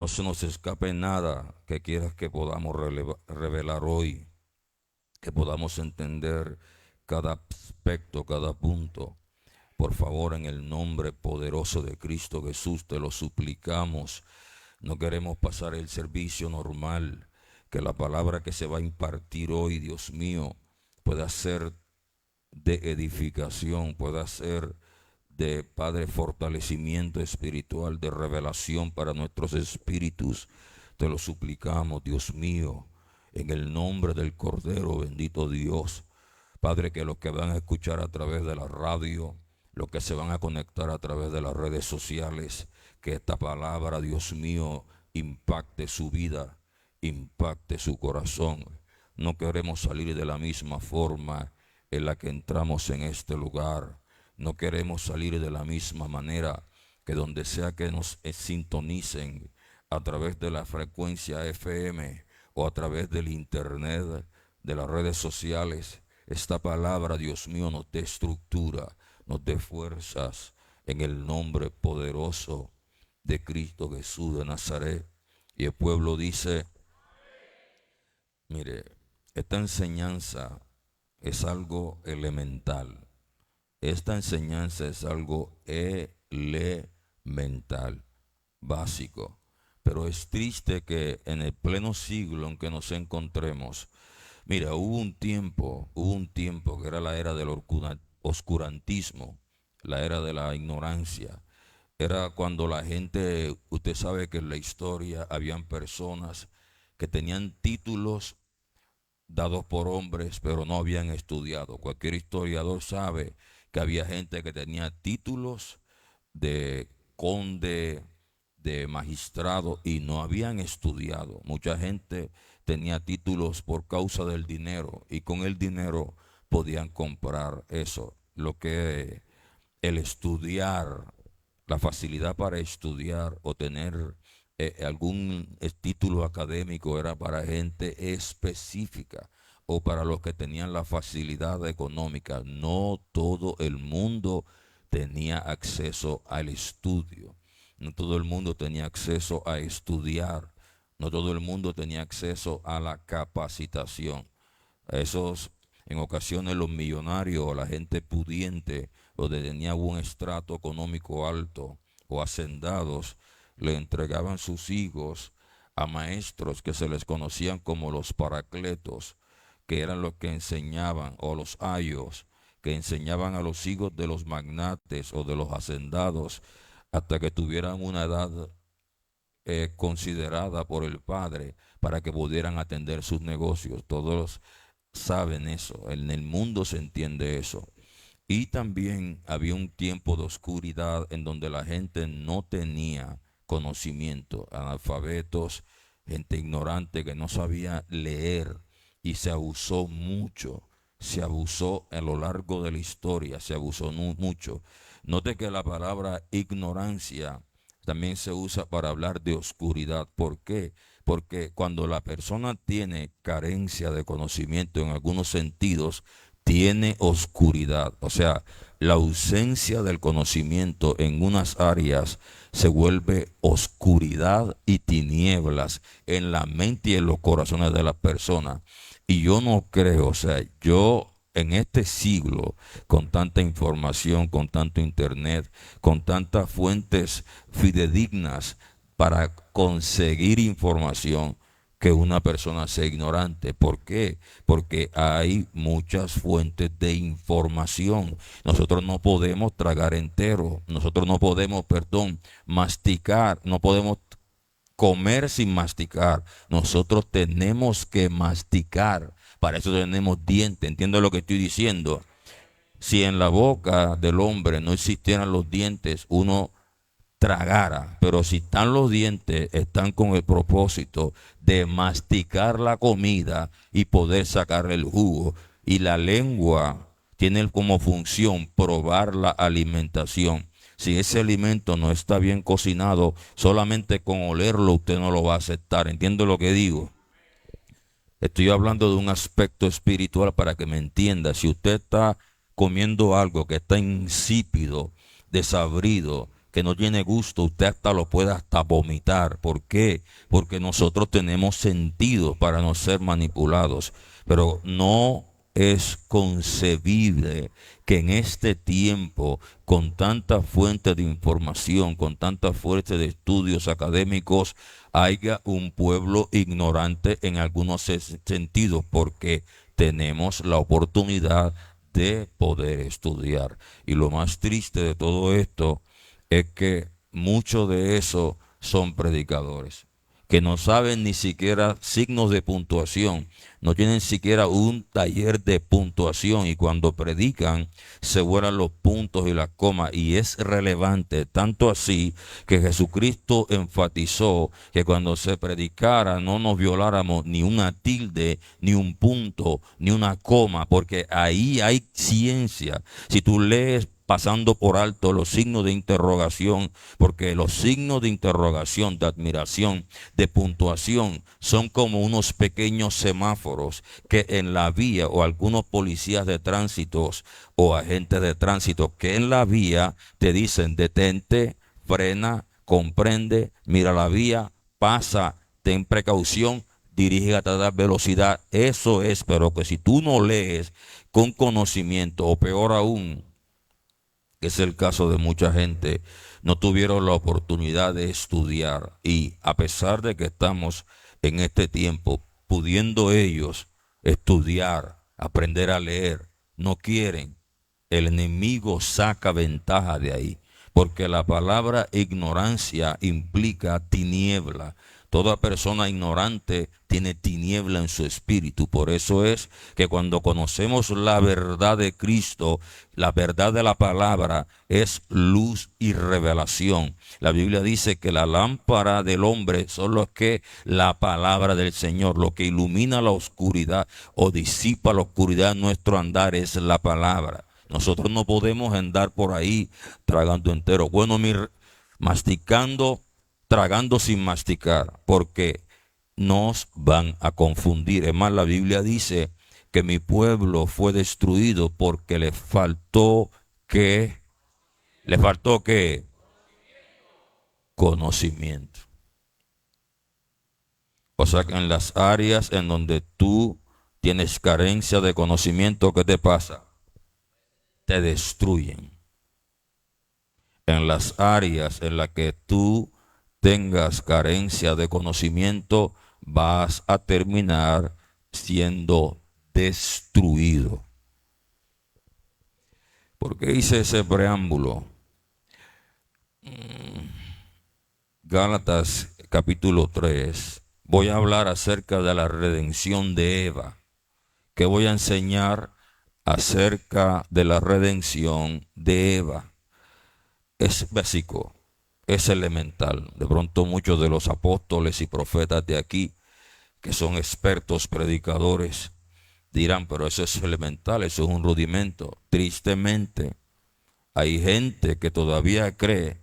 No se nos escape nada que quieras que podamos revelar hoy, que podamos entender cada aspecto, cada punto. Por favor, en el nombre poderoso de Cristo Jesús, te lo suplicamos. No queremos pasar el servicio normal, que la palabra que se va a impartir hoy, Dios mío, pueda ser de edificación, pueda ser de, Padre, fortalecimiento espiritual, de revelación para nuestros espíritus. Te lo suplicamos, Dios mío, en el nombre del Cordero, bendito Dios. Padre, que los que van a escuchar a través de la radio, los que se van a conectar a través de las redes sociales, que esta palabra, Dios mío, impacte su vida, impacte su corazón. No queremos salir de la misma forma en la que entramos en este lugar. No queremos salir de la misma manera, que donde sea que nos sintonicen a través de la frecuencia FM o a través del internet, de las redes sociales, esta palabra, Dios mío, nos dé estructura, nos dé fuerzas en el nombre poderoso de Cristo Jesús de Nazaret. Y el pueblo dice, mire, esta enseñanza es algo elemental. Esta enseñanza es algo elemental, básico. Pero es triste que en el pleno siglo en que nos encontremos, mira, hubo un tiempo que era la era del oscurantismo, la era de la ignorancia. Era cuando la gente, usted sabe que en la historia habían personas que tenían títulos dados por hombres, pero no habían estudiado. Cualquier historiador sabe que había gente que tenía títulos de conde, de magistrado, y no habían estudiado. Mucha gente tenía títulos por causa del dinero, y con el dinero podían comprar eso. Lo que el estudiar, la facilidad para estudiar o tener algún título académico era para gente específica o para los que tenían la facilidad económica. No todo el mundo tenía acceso al estudio. No todo el mundo tenía acceso a estudiar. No todo el mundo tenía acceso a la capacitación. Esos, en ocasiones los millonarios o la gente pudiente o de tenía un estrato económico alto o hacendados, le entregaban sus hijos a maestros que se les conocían como los paracletos, que eran los que enseñaban, o los ayos, que enseñaban a los hijos de los magnates o de los hacendados hasta que tuvieran una edad considerada por el padre para que pudieran atender sus negocios. Todos saben eso, en el mundo se entiende eso. Y también había un tiempo de oscuridad en donde la gente no tenía conocimiento, analfabetos, gente ignorante que no sabía leer, y se abusó mucho, se abusó a lo largo de la historia, se abusó mucho. Note que la palabra ignorancia también se usa para hablar de oscuridad. ¿Por qué? Porque cuando la persona tiene carencia de conocimiento en algunos sentidos, tiene oscuridad. O sea, la ausencia del conocimiento en unas áreas se vuelve oscuridad y tinieblas en la mente y en los corazones de las personas. Y yo no creo, o sea, yo en este siglo, con tanta información, con tanto internet, con tantas fuentes fidedignas para conseguir información, que una persona sea ignorante. ¿Por qué? Porque hay muchas fuentes de información. Nosotros no podemos tragar entero. Nosotros no podemos, perdón, masticar. No podemos comer sin masticar. Nosotros tenemos que masticar. Para eso tenemos dientes. ¿Entiendes lo que estoy diciendo? Si en la boca del hombre no existieran los dientes, uno tragara, pero si están los dientes, están con el propósito de masticar la comida y poder sacar el jugo. Y la lengua tiene como función probar la alimentación. Si ese alimento no está bien cocinado, solamente con olerlo usted no lo va a aceptar. ¿Entiende lo que digo? Estoy hablando de un aspecto espiritual para que me entienda. Si usted está comiendo algo que está insípido, desabrido, que no tiene gusto, usted hasta lo puede hasta vomitar. ¿Por qué? Porque nosotros tenemos sentido para no ser manipulados. Pero no es concebible que en este tiempo, con tanta fuente de información, con tanta fuente de estudios académicos, haya un pueblo ignorante en algunos sentidos, porque tenemos la oportunidad de poder estudiar. Y lo más triste de todo esto es que muchos de esos son predicadores que no saben ni siquiera signos de puntuación, no tienen siquiera un taller de puntuación, y cuando predican se vuelan los puntos y las comas, y es relevante, tanto así que Jesucristo enfatizó que cuando se predicara no nos violáramos ni una tilde, ni un punto, ni una coma, porque ahí hay ciencia. Si tú lees pasando por alto los signos de interrogación, porque los signos de interrogación, de admiración, de puntuación, son como unos pequeños semáforos que en la vía, o algunos policías de tránsito o agentes de tránsito que en la vía te dicen: detente, frena, comprende, mira la vía, pasa, ten precaución, dirígete a dar velocidad. Eso es, pero que si tú no lees con conocimiento, o peor aún, que es el caso de mucha gente, no tuvieron la oportunidad de estudiar, y a pesar de que estamos en este tiempo pudiendo ellos estudiar, aprender a leer, no quieren. El enemigo saca ventaja de ahí, porque la palabra ignorancia implica tiniebla. Toda persona ignorante tiene tiniebla en su espíritu. Por eso es que cuando conocemos la verdad de Cristo, la verdad de la palabra es luz y revelación. La Biblia dice que la lámpara del hombre son los que la palabra del Señor, lo que ilumina la oscuridad o disipa la oscuridad en nuestro andar es la palabra. Nosotros no podemos andar por ahí tragando entero. Bueno, masticando, tragando sin masticar, porque nos van a confundir. Es más, la Biblia dice que mi pueblo fue destruido porque le faltó que conocimiento. O sea que en las áreas en donde tú tienes carencia de conocimiento, ¿qué te pasa? Te destruyen. En las áreas en las que tú tengas carencia de conocimiento, vas a terminar siendo destruido. ¿Por qué hice ese preámbulo? Gálatas capítulo 3. Voy a hablar acerca de la redención de Eva. ¿Qué voy a enseñar acerca de la redención de Eva? Es básico, es elemental. De pronto muchos de los apóstoles y profetas de aquí, que son expertos predicadores, dirán: pero eso es elemental, eso es un rudimento. Tristemente, hay gente que todavía cree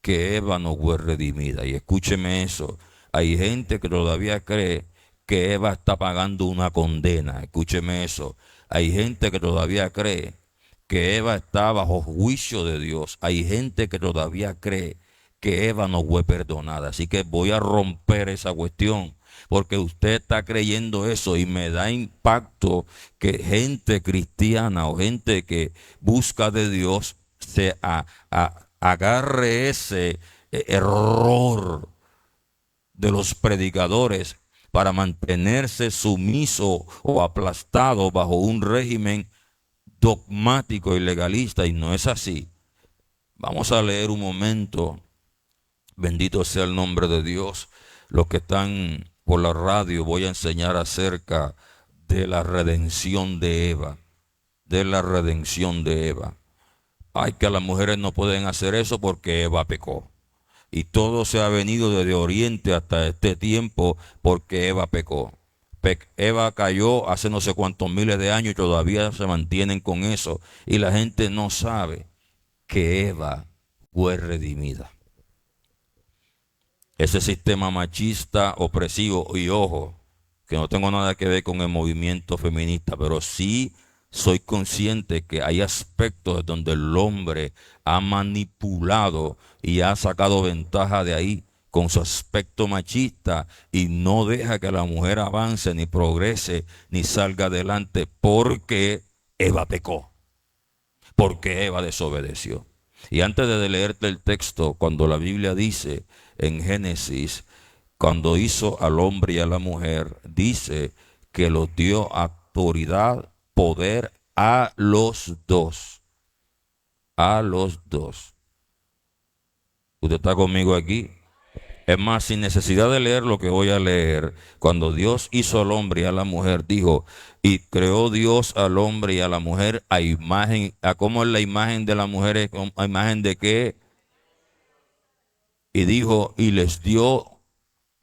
que Eva no fue redimida. Y escúcheme eso, hay gente que todavía cree que Eva está pagando una condena. Escúcheme eso, hay gente que todavía cree que Eva está bajo juicio de Dios. Hay gente que todavía cree que Eva no fue perdonada. Así que voy a romper esa cuestión, porque usted está creyendo eso, y me da impacto que gente cristiana o gente que busca de Dios se agarre ese error de los predicadores para mantenerse sumiso o aplastado bajo un régimen dogmático y legalista, y no es así. Vamos a leer un momento. Bendito sea el nombre de Dios. Los que están por la radio, voy a enseñar acerca de la redención de Eva. De la redención de Eva. Ay, que las mujeres no pueden hacer eso porque Eva pecó. Y todo se ha venido desde Oriente hasta este tiempo porque Eva pecó. Eva cayó hace no sé cuántos miles de años y todavía se mantienen con eso. Y la gente no sabe que Eva fue redimida. Ese sistema machista, opresivo, y ojo, que no tengo nada que ver con el movimiento feminista, pero sí soy consciente que hay aspectos donde el hombre ha manipulado y ha sacado ventaja de ahí con su aspecto machista y no deja que la mujer avance, ni progrese, ni salga adelante porque Eva pecó, porque Eva desobedeció. Y antes de leerte el texto, cuando la Biblia dice en Génesis, cuando hizo al hombre y a la mujer, dice que los dio autoridad, poder a los dos. A los dos. ¿Usted está conmigo aquí? Es más, sin necesidad de leer lo que voy a leer, cuando Dios hizo al hombre y a la mujer, dijo, y creó Dios al hombre y a la mujer a imagen, a cómo es la imagen de la mujer, a imagen de qué, y dijo, y les dio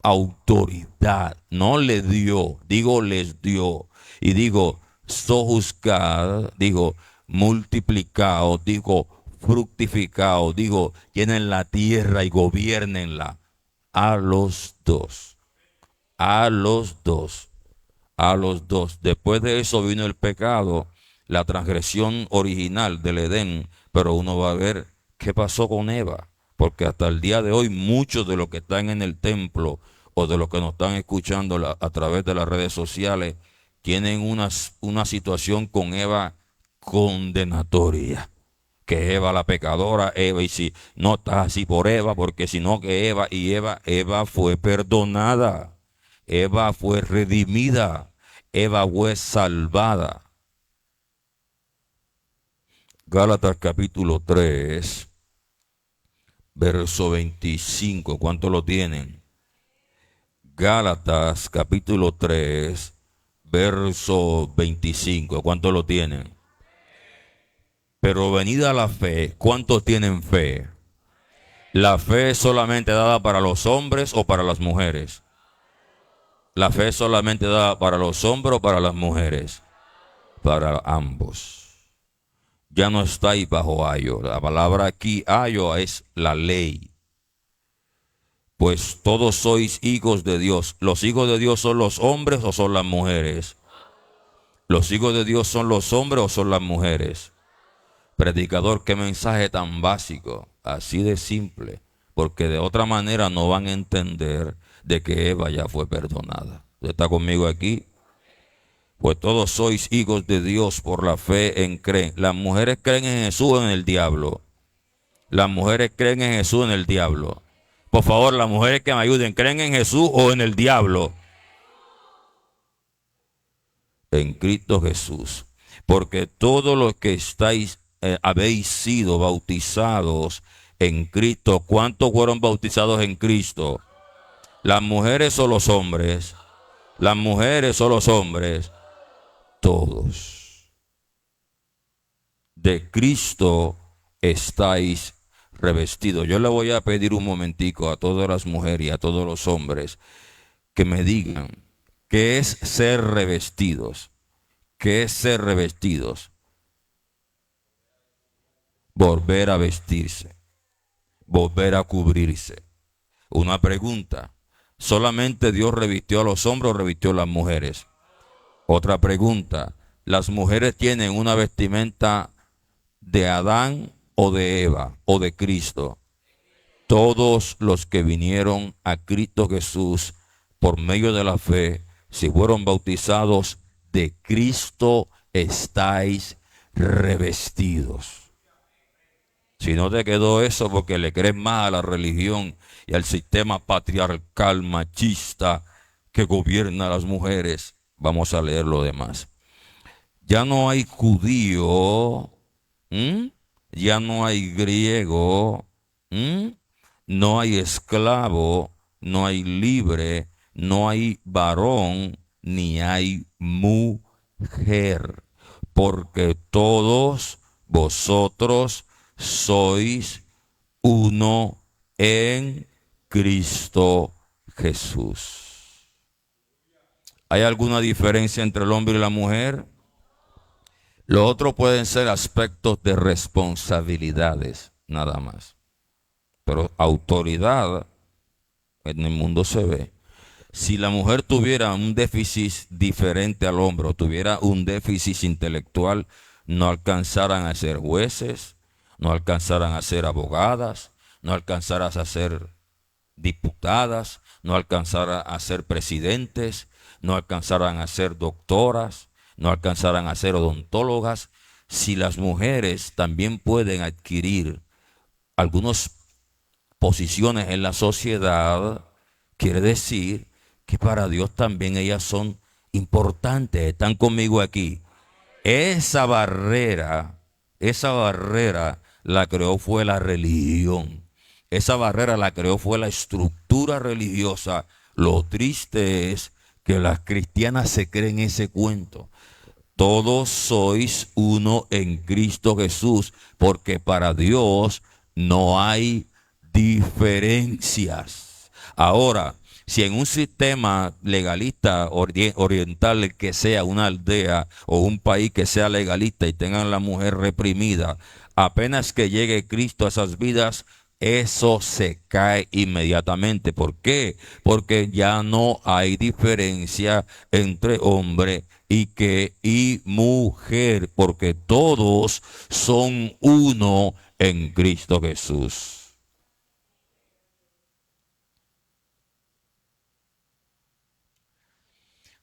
autoridad, no le dio, digo les dio, y digo, sojuzgad, digo, multiplicaos, digo, fructificaos, digo, llenen la tierra y gobiernenla. A los dos, a los dos, a los dos. Después de eso vino el pecado, la transgresión original del Edén, pero uno va a ver qué pasó con Eva, porque hasta el día de hoy muchos de los que están en el templo o de los que nos están escuchando a través de las redes sociales tienen una situación con Eva condenatoria. Que Eva la pecadora, Eva, y si no estás así por Eva, porque si no que Eva fue perdonada, Eva fue redimida, Eva fue salvada. Gálatas capítulo 3, verso 25, ¿cuánto lo tienen? Gálatas capítulo 3, verso 25, ¿cuánto lo tienen? Pero venida la fe, ¿cuántos tienen fe? ¿La fe es solamente dada para los hombres o para las mujeres? ¿La fe es solamente dada para los hombres o para las mujeres? Para ambos. Ya no estáis bajo ayo. La palabra aquí, ayo, es la ley. Pues todos sois hijos de Dios. ¿Los hijos de Dios son los hombres o son las mujeres? ¿Los hijos de Dios son los hombres o son las mujeres? Predicador, qué mensaje tan básico, así de simple, porque de otra manera no van a entender de que Eva ya fue perdonada. ¿Usted está conmigo aquí? Pues todos sois hijos de Dios por la fe en creen. Las mujeres creen en Jesús o en el diablo. Las mujeres creen en Jesús o en el diablo. Por favor, las mujeres que me ayuden, ¿creen en Jesús o en el diablo? En Cristo Jesús. Porque todos los que estáis habéis sido bautizados en Cristo. ¿Cuántos fueron bautizados en Cristo? ¿Las mujeres o los hombres? ¿Las mujeres o los hombres? Todos. De Cristo estáis revestidos. Yo le voy a pedir un momentico a todas las mujeres y a todos los hombres que me digan qué es ser revestidos. ¿Qué es ser revestidos? Volver a vestirse, volver a cubrirse. Una pregunta, ¿solamente Dios revistió a los hombres o revistió a las mujeres? Otra pregunta, ¿las mujeres tienen una vestimenta de Adán o de Eva o de Cristo? Todos los que vinieron a Cristo Jesús por medio de la fe, si fueron bautizados, de Cristo estáis revestidos. Si no te quedó eso porque le crees más a la religión y al sistema patriarcal machista que gobierna a las mujeres, vamos a leer lo demás. Ya no hay judío, ya no hay griego, no hay esclavo, no hay libre, no hay varón, ni hay mujer, porque todos vosotros sois uno en Cristo Jesús. ¿Hay alguna diferencia entre el hombre y la mujer? Lo otro pueden ser aspectos de responsabilidades, nada más. Pero autoridad en el mundo se ve. Si la mujer tuviera un déficit diferente al hombre o tuviera un déficit intelectual, no alcanzaran a ser jueces, no alcanzaran a ser abogadas, no alcanzaran a ser diputadas, no alcanzaran a ser presidentes, no alcanzaran a ser doctoras, no alcanzaran a ser odontólogas. Si las mujeres también pueden adquirir algunas posiciones en la sociedad, quiere decir que para Dios también ellas son importantes. Están conmigo aquí. Esa barrera la creó fue la religión. Esa barrera la creó fue la estructura religiosa. Lo triste es que las cristianas se creen ese cuento. Todos sois uno en Cristo Jesús, porque para Dios no hay diferencias. Ahora, si en un sistema legalista oriental que sea una aldea o un país que sea legalista y tengan la mujer reprimida, apenas que llegue Cristo a esas vidas, eso se cae inmediatamente. ¿Por qué? Porque ya no hay diferencia entre hombre y mujer, porque todos son uno en Cristo Jesús.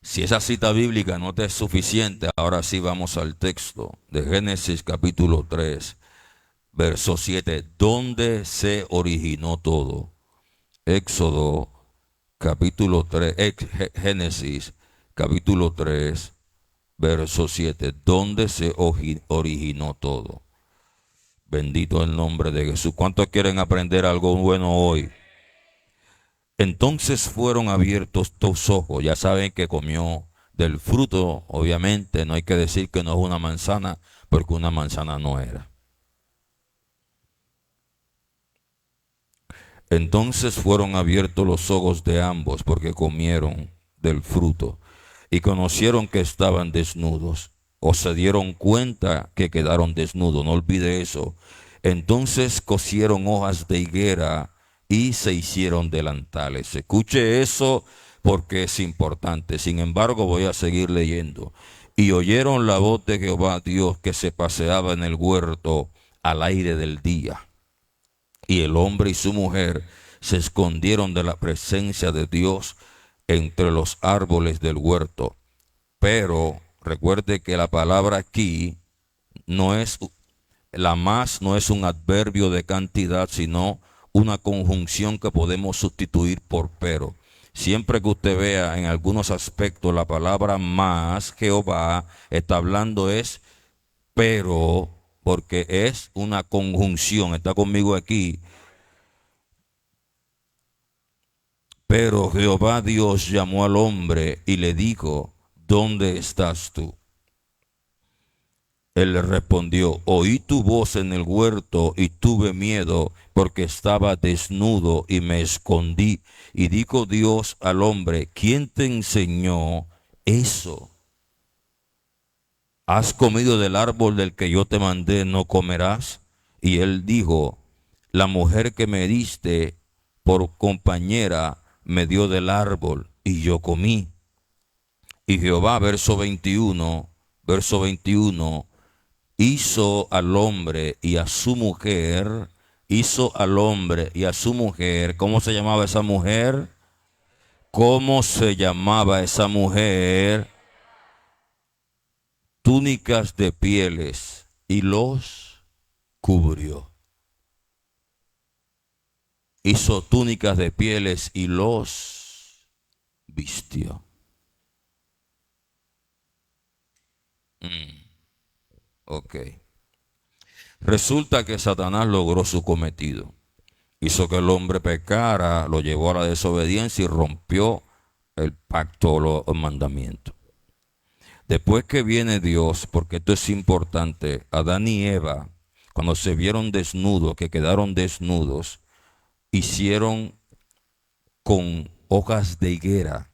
Si esa cita bíblica no te es suficiente, ahora sí vamos al texto de Génesis capítulo 3, verso 7, donde se originó todo. Éxodo capítulo 3, Génesis capítulo 3, verso 7, donde se originó todo. Bendito el nombre de Jesús. ¿Cuántos quieren aprender algo bueno hoy? Entonces fueron abiertos tus ojos. Ya saben que comió del fruto, obviamente. No hay que decir que no es una manzana, porque una manzana no era. Entonces fueron abiertos los ojos de ambos, porque comieron del fruto y conocieron que estaban desnudos, o se dieron cuenta que quedaron desnudos. No olvide eso. Entonces cosieron hojas de higuera y se hicieron delantales. Escuche eso porque es importante. Sin embargo, voy a seguir leyendo. Y oyeron la voz de Jehová Dios que se paseaba en el huerto al aire del día. Y el hombre y su mujer se escondieron de la presencia de Dios entre los árboles del huerto. Pero recuerde que la palabra aquí no es no es un adverbio de cantidad, sino una conjunción que podemos sustituir por pero. Siempre que usted vea en algunos aspectos la palabra más, Jehová está hablando es pero, porque es una conjunción. Está conmigo aquí. Pero Jehová Dios llamó al hombre y le dijo, ¿dónde estás tú? Él le respondió, oí tu voz en el huerto y tuve miedo porque estaba desnudo y me escondí. Y dijo Dios al hombre, ¿quién te enseñó eso? ¿Has comido del árbol del que yo te mandé, no comerás? Y él dijo, la mujer que me diste por compañera me dio del árbol y yo comí. Y Jehová, verso 21, hizo al hombre y a su mujer, hizo al hombre y a su mujer. ¿Cómo se llamaba esa mujer? ¿Cómo se llamaba esa mujer? Túnicas de pieles y los cubrió. Hizo túnicas de pieles y los vistió. Ok. Resulta que Satanás logró su cometido. Hizo que el hombre pecara, lo llevó a la desobediencia y rompió el pacto o los mandamientos. Después que viene Dios, porque esto es importante, Adán y Eva, cuando se vieron desnudos, que quedaron desnudos, hicieron con hojas de higuera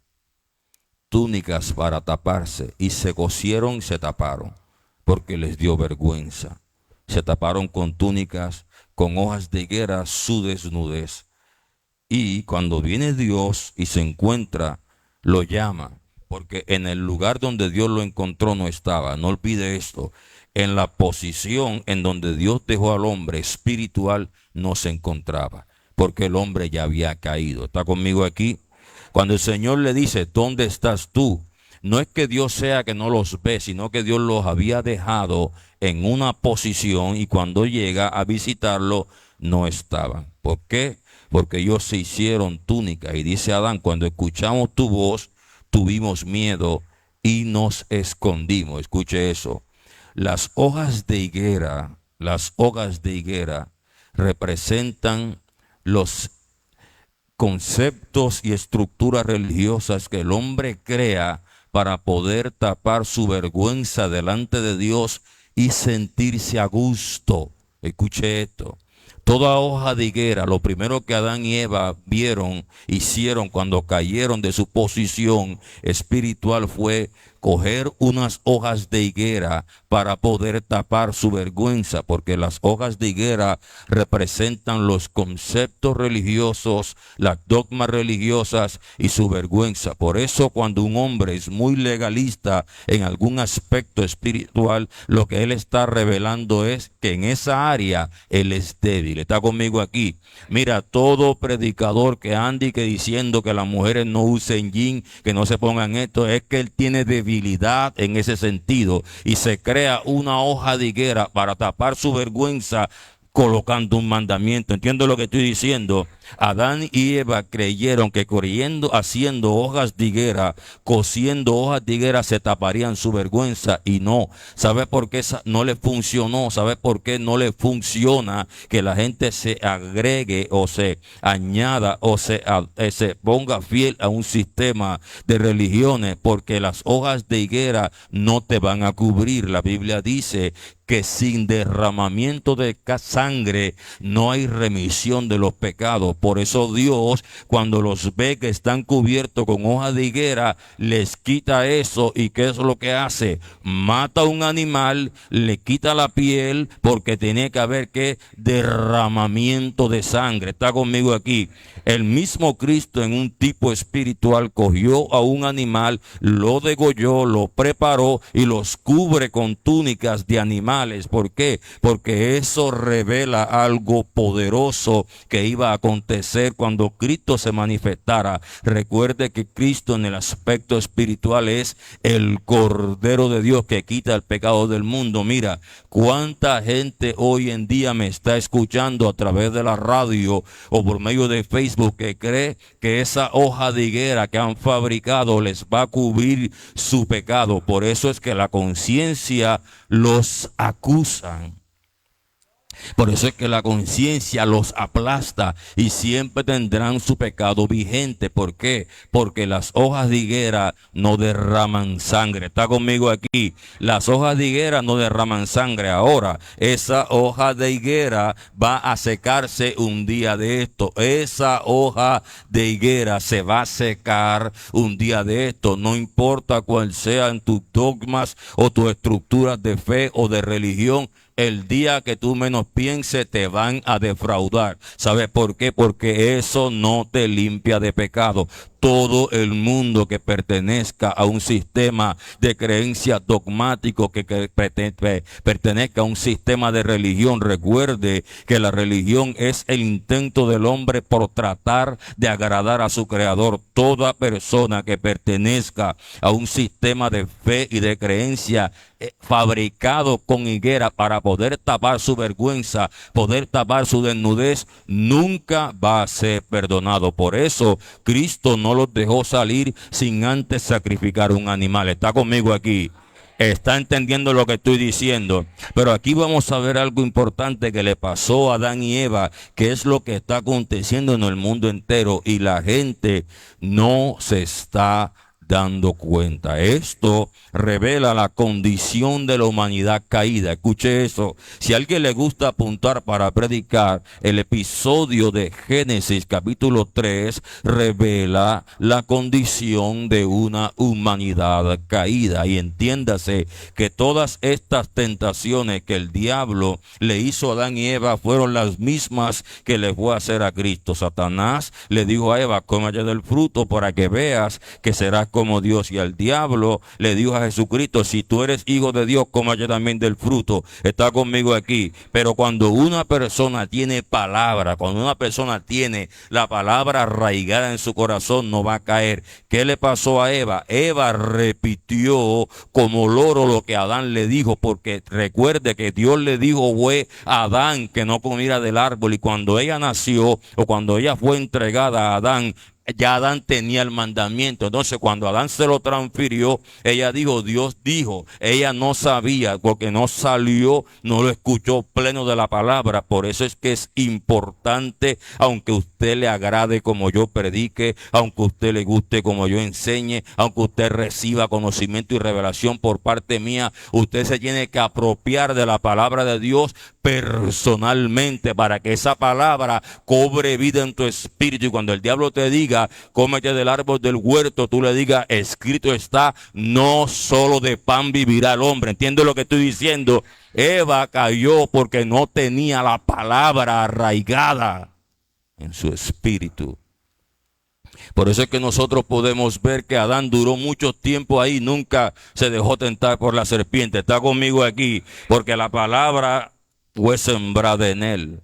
túnicas para taparse y se cosieron y se taparon porque les dio vergüenza. Se taparon con túnicas, con hojas de higuera, su desnudez. Y cuando viene Dios y se encuentra, lo llama, porque en el lugar donde Dios lo encontró no estaba. No olvide esto. En la posición en donde Dios dejó al hombre espiritual no se encontraba, porque el hombre ya había caído. ¿Está conmigo aquí? Cuando el Señor le dice, ¿dónde estás tú? No es que Dios sea que no los ve, sino que Dios los había dejado en una posición y cuando llega a visitarlo no estaban. ¿Por qué? Porque ellos se hicieron túnicas. Y dice Adán, cuando escuchamos tu voz, tuvimos miedo y nos escondimos. Escuche eso. Las hojas de higuera representan los conceptos y estructuras religiosas que el hombre crea para poder tapar su vergüenza delante de Dios y sentirse a gusto. Escuche esto. Toda hoja de higuera, lo primero que Adán y Eva hicieron cuando cayeron de su posición espiritual fue coger unas hojas de higuera para poder tapar su vergüenza, porque las hojas de higuera representan los conceptos religiosos, las dogmas religiosas y su vergüenza. Por eso cuando un hombre es muy legalista en algún aspecto espiritual, lo que él está revelando es que en esa área él es débil. ¿Está conmigo aquí? Mira, todo predicador que ande y que diciendo que las mujeres no usen jean, que no se pongan esto, es que él tiene debilidad en ese sentido y se crea una hoja de higuera para tapar su vergüenza colocando un mandamiento. ¿Entiendo lo que estoy diciendo? Adán y Eva creyeron que haciendo hojas de higuera, cosiendo hojas de higuera se taparían su vergüenza y no. ¿Sabe por qué no le funcionó? ¿Sabe por qué no le funciona que la gente se agregue o se añada o se ponga fiel a un sistema de religiones? Porque las hojas de higuera no te van a cubrir. La Biblia dice que sin derramamiento de sangre no hay remisión de los pecados. Por eso Dios, cuando los ve que están cubiertos con hoja de higuera, les quita eso. ¿Y qué es lo que hace? Mata a un animal, le quita la piel, porque tiene que haber derramamiento de sangre. ¿Está conmigo aquí? El mismo Cristo en un tipo espiritual cogió a un animal, lo degolló, lo preparó y los cubre con túnicas de animales. ¿Por qué? Porque eso revela algo poderoso que iba a acontecer cuando Cristo se manifestara. Recuerde que Cristo en el aspecto espiritual es el Cordero de Dios que quita el pecado del mundo. Mira, cuánta gente hoy en día me está escuchando a través de la radio o por medio de Facebook que cree que esa hoja de higuera que han fabricado les va a cubrir su pecado. Por eso es que la conciencia los acusa. Por eso es que la conciencia los aplasta y siempre tendrán su pecado vigente. ¿Por qué? Porque las hojas de higuera no derraman sangre. ¿Está conmigo aquí? Las hojas de higuera no derraman sangre. Ahora, esa hoja de higuera va a secarse un día de esto. Esa hoja de higuera se va a secar un día de esto. No importa cuál sean tus dogmas o tus estructuras de fe o de religión. El día que tú menos pienses te van a defraudar. ¿Sabes por qué? Porque eso no te limpia de pecado. Todo el mundo que pertenezca a un sistema de creencias dogmático, que pertenezca a un sistema de religión, recuerde que la religión es el intento del hombre por tratar de agradar a su creador. Toda persona que pertenezca a un sistema de fe y de creencia fabricado con higuera para poder tapar su vergüenza, poder tapar su desnudez, nunca va a ser perdonado. Por eso Cristo no los dejó salir sin antes sacrificar un animal. ¿Está conmigo aquí? ¿Está entendiendo lo que estoy diciendo? Pero aquí vamos a ver algo importante que le pasó a Adán y Eva, que es lo que está aconteciendo en el mundo entero y la gente no se está dando cuenta. Esto revela la condición de la humanidad caída. Escuche eso. Si a alguien le gusta apuntar para predicar, el episodio de Génesis capítulo 3 revela la condición de una humanidad caída. Y entiéndase que todas estas tentaciones que el diablo le hizo a Adán y Eva fueron las mismas que le fue a hacer a Cristo. Satanás le dijo a Eva: cómete del fruto para que veas que serás como Dios. Y al diablo le dijo a Jesucristo: si tú eres hijo de Dios, cómete también del fruto. Está conmigo aquí. Pero cuando una persona tiene palabra, cuando una persona tiene la palabra arraigada en su corazón, no va a caer. ¿Qué le pasó a Eva? Eva repitió como loro lo que Adán le dijo, porque recuerde que Dios le dijo fue a Adán que no comiera del árbol, y cuando ella nació o cuando ella fue entregada a Adán, ya Adán tenía el mandamiento. Entonces cuando Adán se lo transfirió, ella dijo: Dios dijo. Ella no sabía, porque no salió, no lo escuchó pleno de la palabra. Por eso es que es importante, aunque usted le agrade como yo predique, aunque usted le guste como yo enseñe, aunque usted reciba conocimiento y revelación por parte mía, usted se tiene que apropiar de la palabra de Dios personalmente, para que esa palabra cobre vida en tu espíritu. Y cuando el diablo te diga: cómete del árbol del huerto, tú le digas: escrito está, no solo de pan vivirá el hombre. ¿Entiendes lo que estoy diciendo? Eva cayó porque no tenía la palabra arraigada en su espíritu. Por eso es que nosotros podemos ver que Adán duró mucho tiempo ahí, nunca se dejó tentar por la serpiente. Está conmigo aquí, porque la palabra fue sembrada en él.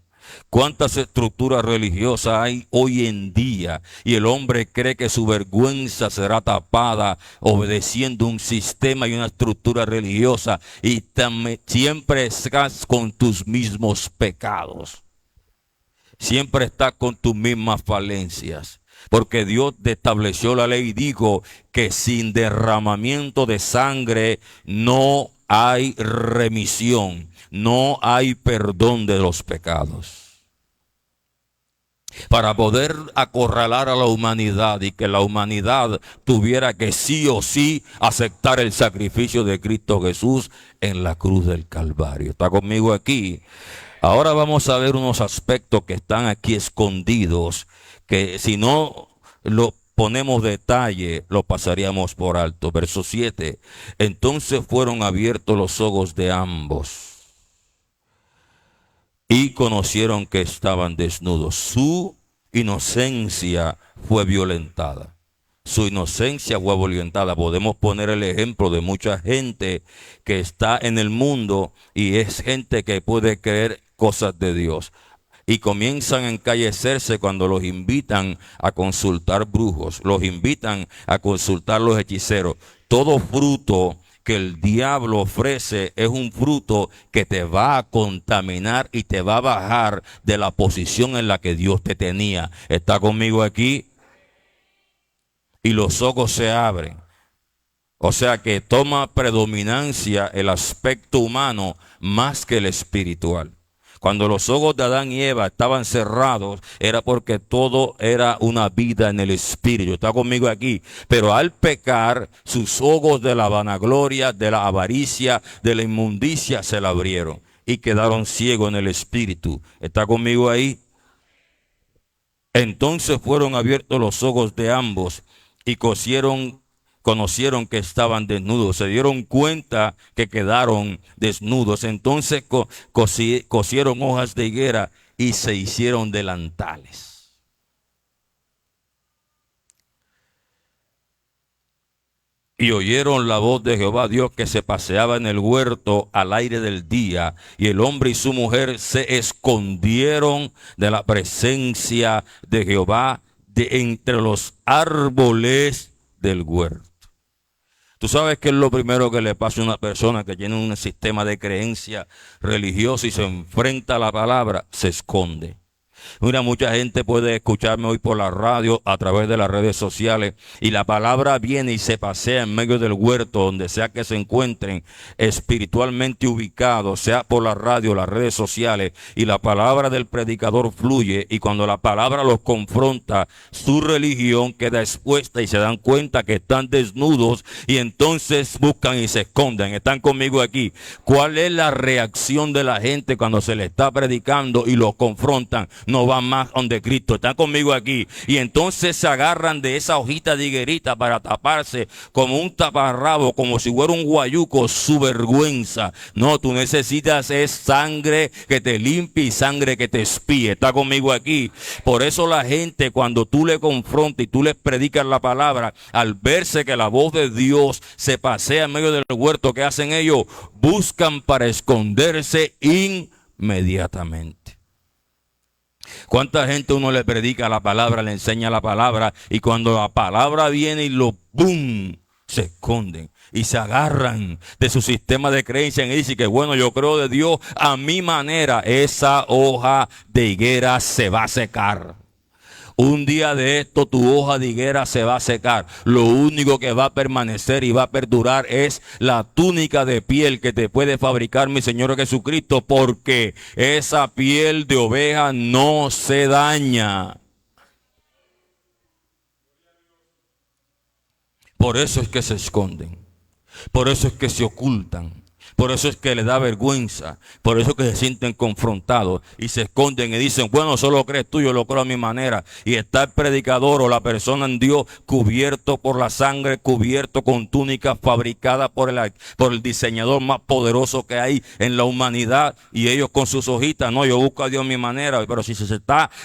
¿Cuántas estructuras religiosas hay hoy en día? Y el hombre cree que su vergüenza será tapada obedeciendo un sistema y una estructura religiosa, y siempre estás con tus mismos pecados. Siempre estás con tus mismas falencias. Porque Dios estableció la ley y dijo que sin derramamiento de sangre no hay remisión, no hay perdón de los pecados. Para poder acorralar a la humanidad y que la humanidad tuviera que sí o sí aceptar el sacrificio de Cristo Jesús en la cruz del Calvario. ¿Está conmigo aquí? Ahora vamos a ver unos aspectos que están aquí escondidos, que si no lo ponemos detalle, lo pasaríamos por alto. Verso 7. Entonces fueron abiertos los ojos de ambos y conocieron que estaban desnudos. Su inocencia fue violentada. Su inocencia fue violentada. Podemos poner el ejemplo de mucha gente que está en el mundo y es gente que puede creer cosas de Dios, y comienzan a encallecerse cuando los invitan a consultar brujos, los invitan a consultar los hechiceros. Todo fruto que el diablo ofrece es un fruto que te va a contaminar y te va a bajar de la posición en la que Dios te tenía. ¿Está conmigo aquí? Y los ojos se abren. O sea que toma predominancia el aspecto humano más que el espiritual. Cuando los ojos de Adán y Eva estaban cerrados, era porque todo era una vida en el espíritu. Está conmigo aquí. Pero al pecar, sus ojos de la vanagloria, de la avaricia, de la inmundicia se la abrieron y quedaron ciegos en el espíritu. ¿Está conmigo ahí? Entonces fueron abiertos los ojos de ambos y conocieron que estaban desnudos, se dieron cuenta que quedaron desnudos. Entonces cosieron hojas de higuera y se hicieron delantales. Y oyeron la voz de Jehová Dios que se paseaba en el huerto al aire del día, y el hombre y su mujer se escondieron de la presencia de Jehová de entre los árboles del huerto. Tú sabes que es lo primero que le pasa a una persona que tiene un sistema de creencia religiosa y se enfrenta a la palabra: se esconde. Mira, mucha gente puede escucharme hoy por la radio, a través de las redes sociales, y la palabra viene y se pasea en medio del huerto, donde sea que se encuentren espiritualmente ubicados, sea por la radio, las redes sociales, y la palabra del predicador fluye, y cuando la palabra los confronta, su religión queda expuesta y se dan cuenta que están desnudos, y entonces buscan y se esconden. Están conmigo aquí. ¿Cuál es la reacción de la gente cuando se le está predicando y los confrontan? No van más donde Cristo. Están conmigo aquí. Y entonces se agarran de esa hojita de higuerita para taparse como un taparrabo, como si fuera un guayuco, su vergüenza. No, tú necesitas es sangre que te limpie y sangre que te espíe. Está conmigo aquí. Por eso la gente, cuando tú le confrontas y tú les predicas la palabra, al verse que la voz de Dios se pasea en medio del huerto, ¿qué hacen ellos? Buscan para esconderse inmediatamente. ¿Cuánta gente uno le predica la palabra, le enseña la palabra, y cuando la palabra viene y lo ¡boom!, se esconden y se agarran de su sistema de creencia y dicen que bueno, yo creo de Dios a mi manera? Esa hoja de higuera se va a secar. Un día de esto tu hoja de higuera se va a secar. Lo único que va a permanecer y va a perdurar es la túnica de piel que te puede fabricar mi Señor Jesucristo, porque esa piel de oveja no se daña. Por eso es que se esconden. Por eso es que se ocultan. Por eso es que les da vergüenza. Por eso es que se sienten confrontados y se esconden y dicen, bueno, solo crees tú, yo lo creo a mi manera. Y está el predicador o la persona en Dios cubierto por la sangre, cubierto con túnica fabricada por el diseñador más poderoso que hay en la humanidad. Y ellos con sus hojitas, no, yo busco a Dios a mi manera. Pero si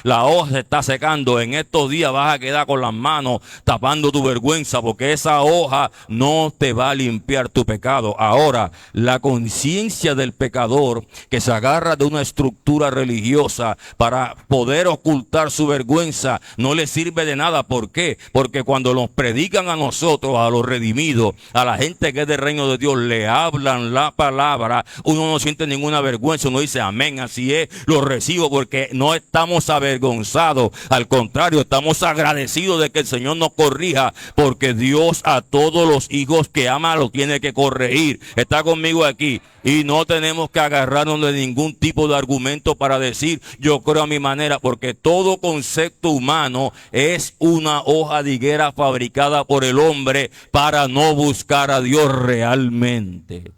la hoja se está secando, en estos días vas a quedar con las manos tapando tu vergüenza, porque esa hoja no te va a limpiar tu pecado. Ahora, la conciencia del pecador que se agarra de una estructura religiosa para poder ocultar su vergüenza no le sirve de nada. ¿Por qué? Porque cuando nos predican a nosotros, a los redimidos, a la gente que es del reino de Dios, le hablan la palabra, uno no siente ninguna vergüenza, uno dice amén, así es, lo recibo, porque no estamos avergonzados, al contrario, estamos agradecidos de que el Señor nos corrija, porque Dios a todos los hijos que ama los tiene que corregir. Está conmigo aquí. Y no tenemos que agarrarnos de ningún tipo de argumento para decir yo creo a mi manera, porque todo concepto humano es una hoja de higuera fabricada por el hombre para no buscar a Dios realmente.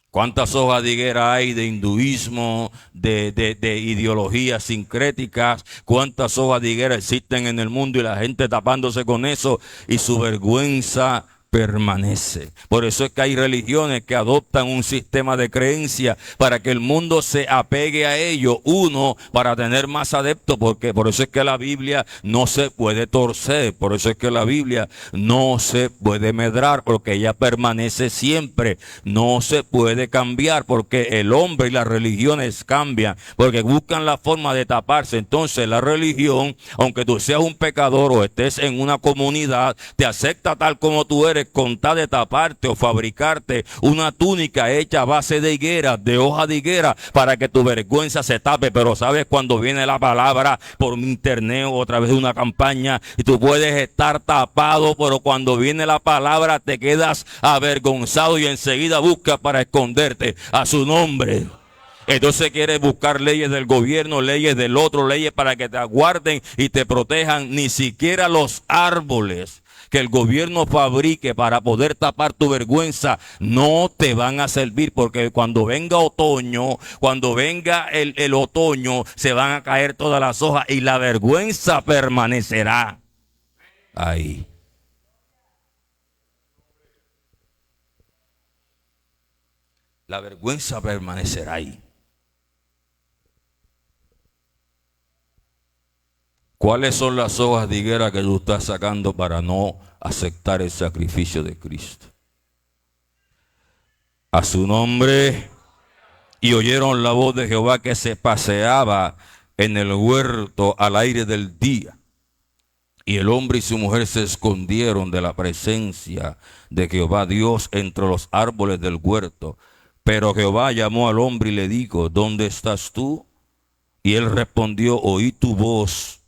¿Cuántas hojas de higuera hay de hinduismo, de ideologías sincréticas? ¿Cuántas hojas de higuera existen en el mundo y la gente tapándose con eso y su vergüenza permanece? Por eso es que hay religiones que adoptan un sistema de creencia para que el mundo se apegue a ello. Uno, para tener más adeptos, porque por eso es que la Biblia no se puede torcer, por eso es que la Biblia no se puede medrar, porque ella permanece siempre, no se puede cambiar, porque el hombre y las religiones cambian, porque buscan la forma de taparse. Entonces la religión, aunque tú seas un pecador o estés en una comunidad, te acepta tal como tú eres, con tal de taparte o fabricarte una túnica hecha a base de higuera, de hoja de higuera, para que tu vergüenza se tape. Pero sabes, cuando viene la palabra por internet o a través de una campaña, y tú puedes estar tapado, pero cuando viene la palabra te quedas avergonzado y enseguida buscas para esconderte a su nombre. Entonces quieres buscar leyes del gobierno, leyes del otro, leyes para que te aguarden y te protejan. Ni siquiera los árboles que el gobierno fabrique para poder tapar tu vergüenza no te van a servir, porque cuando venga otoño, cuando venga el otoño, se van a caer todas las hojas y la vergüenza permanecerá ahí. La vergüenza permanecerá ahí. ¿Cuáles son las hojas de higuera que tú estás sacando para no aceptar el sacrificio de Cristo? A su nombre. Y oyeron la voz de Jehová que se paseaba en el huerto al aire del día. Y el hombre y su mujer se escondieron de la presencia de Jehová Dios entre los árboles del huerto. Pero Jehová llamó al hombre y le dijo, ¿dónde estás tú? Y él respondió, oí tu voz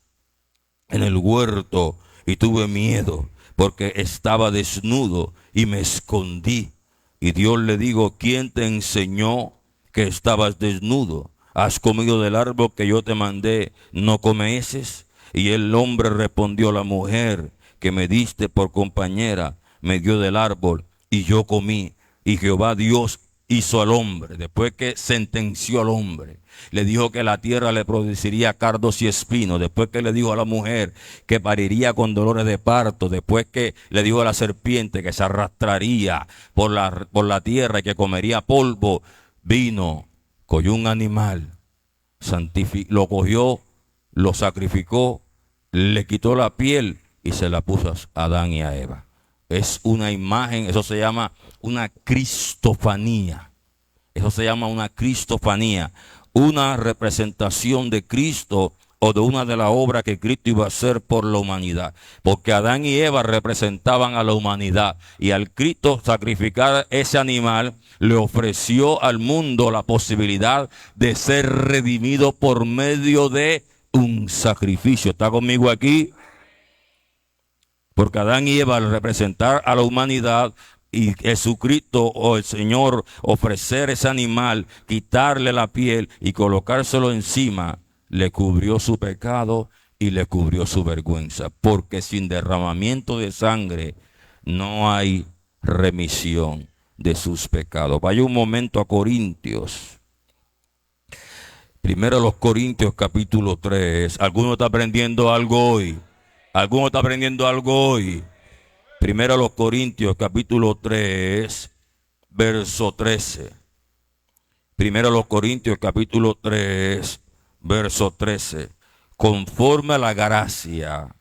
en el huerto y tuve miedo, porque estaba desnudo y me escondí. Y Dios le dijo, ¿quién te enseñó que estabas desnudo? ¿Has comido del árbol que yo te mandé, no comeses? Y el hombre respondió, la mujer que me diste por compañera me dio del árbol y yo comí. Y Jehová Dios hizo al hombre, después que sentenció al hombre, le dijo que la tierra le produciría cardos y espinos, después que le dijo a la mujer que pariría con dolores de parto, después que le dijo a la serpiente que se arrastraría por la tierra y que comería polvo, vino, cogió un animal, lo cogió, lo sacrificó, le quitó la piel y se la puso a Adán y a Eva. Es una imagen, eso se llama una cristofanía. Eso se llama una cristofanía, una representación de Cristo o de una de las obras que Cristo iba a hacer por la humanidad. Porque Adán y Eva representaban a la humanidad y al Cristo sacrificar ese animal le ofreció al mundo la posibilidad de ser redimido por medio de un sacrificio. ¿Está conmigo aquí? Porque Adán y Eva, al representar a la humanidad, y Jesucristo o el Señor ofrecer ese animal, quitarle la piel y colocárselo encima, le cubrió su pecado y le cubrió su vergüenza. Porque sin derramamiento de sangre no hay remisión de sus pecados. Vaya un momento a Corintios. Primero los Corintios capítulo 3. ¿Alguno está aprendiendo algo hoy? ¿Alguno está aprendiendo algo hoy? Primero los Corintios capítulo 3, verso 13. Primero los Corintios capítulo 3, verso 13. Conforme a la gracia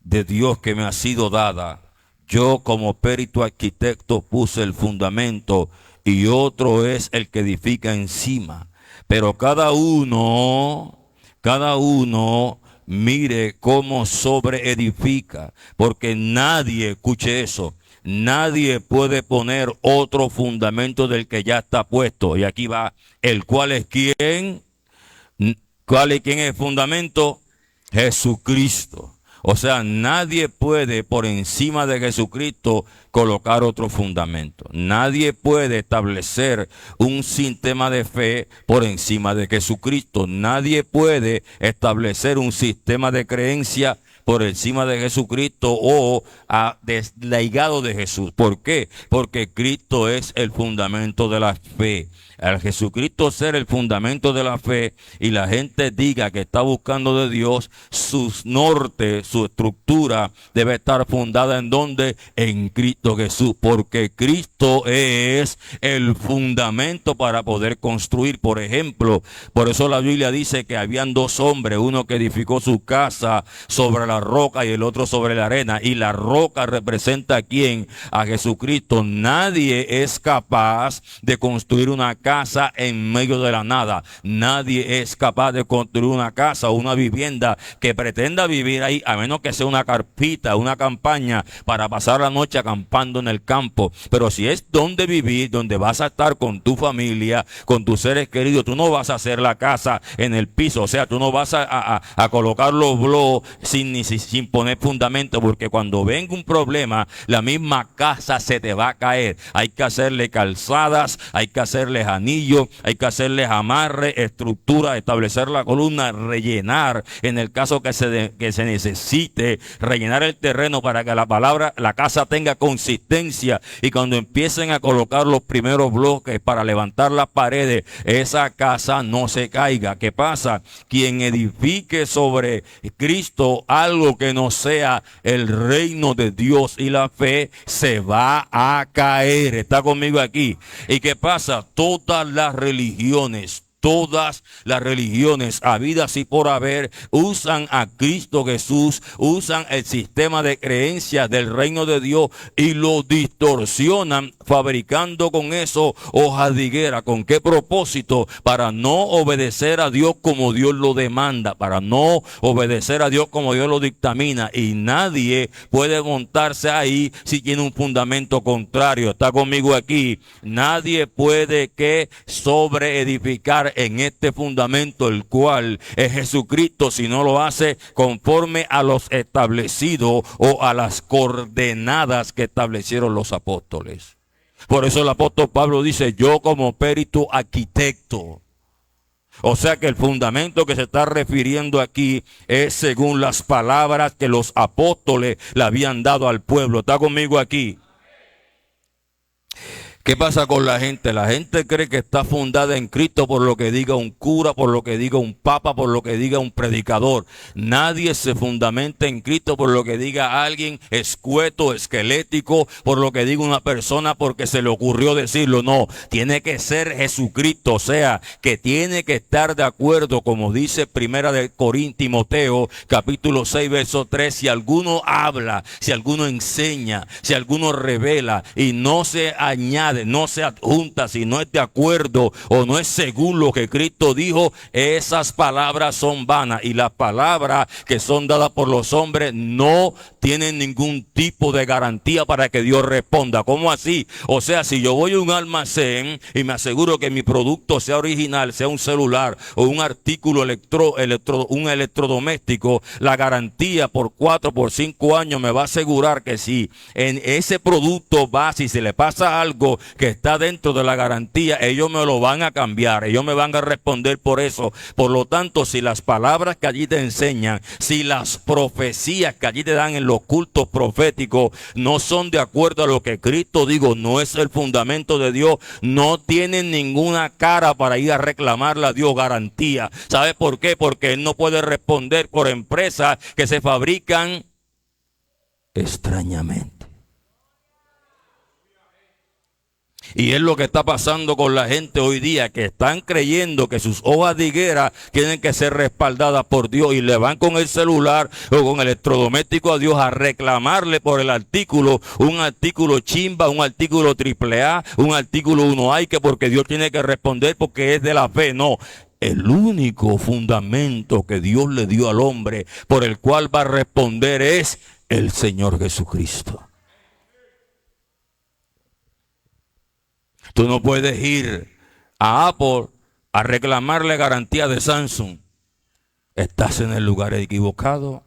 de Dios que me ha sido dada, yo como perito arquitecto puse el fundamento y otro es el que edifica encima. Pero cada uno mire cómo sobreedifica, porque nadie, escuche eso, nadie puede poner otro fundamento del que ya está puesto. Y aquí va, el cual es quién. ¿Cuál es quién es el fundamento? Jesucristo. O sea, nadie puede por encima de Jesucristo colocar otro fundamento. Nadie puede establecer un sistema de fe por encima de Jesucristo. Nadie puede establecer un sistema de creencia por encima de Jesucristo o desligado de Jesús. ¿Por qué? Porque Cristo es el fundamento de la fe. Al Jesucristo ser el fundamento de la fe y la gente diga que está buscando de Dios, su norte, su estructura debe estar fundada en ¿dónde? En Cristo Jesús, porque Cristo es el fundamento para poder construir. Por ejemplo, por eso la Biblia dice que habían dos hombres, uno que edificó su casa sobre la roca y el otro sobre la arena, y la roca representa ¿a quién? A Jesucristo. Nadie es capaz de construir una casa en medio de la nada. Nadie es capaz de construir una casa o una vivienda que pretenda vivir ahí, a menos que sea una carpita, una campaña para pasar la noche acampando en el campo. Pero si es donde vivir, donde vas a estar con tu familia, con tus seres queridos, tú no vas a hacer la casa en el piso. O sea, tú no vas a colocar los blogs sin poner fundamento, porque cuando venga un problema, la misma casa se te va a caer. Hay que hacerle calzadas, hay que hacerle anillos, hay que hacerles amarre, estructura, establecer la columna, rellenar, en el caso que se necesite, rellenar el terreno para que la casa tenga consistencia, y cuando empiecen a colocar los primeros bloques para levantar las paredes, esa casa no se caiga. ¿Qué pasa? Quien edifique sobre Cristo algo que no sea el reino de Dios y la fe, se va a caer. ¿Está conmigo aquí? ¿Y qué pasa? Todas las religiones, todas las religiones habidas y por haber usan a Cristo Jesús, usan el sistema de creencias del reino de Dios y lo distorsionan, fabricando con eso hojas de higuera. ¿Con qué propósito? Para no obedecer a Dios como Dios lo demanda, para no obedecer a Dios como Dios lo dictamina. Y nadie puede montarse ahí si tiene un fundamento contrario. ¿Está conmigo aquí? Nadie puede que sobreedificar en este fundamento, el cual es Jesucristo, si no lo hace conforme a los establecidos o a las coordenadas que establecieron los apóstoles. Por eso el apóstol Pablo dice: yo como perito arquitecto. O sea que el fundamento que se está refiriendo aquí es según las palabras que los apóstoles le habían dado al pueblo. ¿Está conmigo aquí? ¿Qué pasa con la gente? La gente cree que está fundada en Cristo por lo que diga un cura, por lo que diga un papa, por lo que diga un predicador. Nadie se fundamenta en Cristo por lo que diga alguien escueto, esquelético, por lo que diga una persona porque se le ocurrió decirlo. No, tiene que ser Jesucristo, o sea, que tiene que estar de acuerdo, como dice Primera de Timoteo, capítulo 6, verso 3, si alguno habla, si alguno enseña, si alguno revela y no se añade, no se adjunta, si no es de acuerdo o no es según lo que Cristo dijo, esas palabras son vanas, y las palabras que son dadas por los hombres no tienen ningún tipo de garantía para que Dios responda. ¿Cómo así? O sea, si yo voy a un almacén y me aseguro que mi producto sea original, sea un celular o un artículo un electrodoméstico, la garantía por 4, por 5 años me va a asegurar que si en ese producto va, si se le pasa algo que está dentro de la garantía, ellos me lo van a cambiar, ellos me van a responder por eso. Por lo tanto, si las palabras que allí te enseñan, si las profecías que allí te dan en los cultos proféticos no son de acuerdo a lo que Cristo dijo, no es el fundamento de Dios, no tienen ninguna cara para ir a reclamarle a Dios garantía. ¿Sabe por qué? Porque Él no puede responder por empresas que se fabrican extrañamente. Y es lo que está pasando con la gente hoy día, que están creyendo que sus hojas de higuera tienen que ser respaldadas por Dios, y le van con el celular o con el electrodoméstico a Dios a reclamarle por el artículo, un artículo chimba, un artículo AAA, un artículo 1A, y que porque Dios tiene que responder porque es de la fe. No. El único fundamento que Dios le dio al hombre por el cual va a responder es el Señor Jesucristo. Tú no puedes ir a Apple a reclamarle garantía de Samsung. Estás en el lugar equivocado.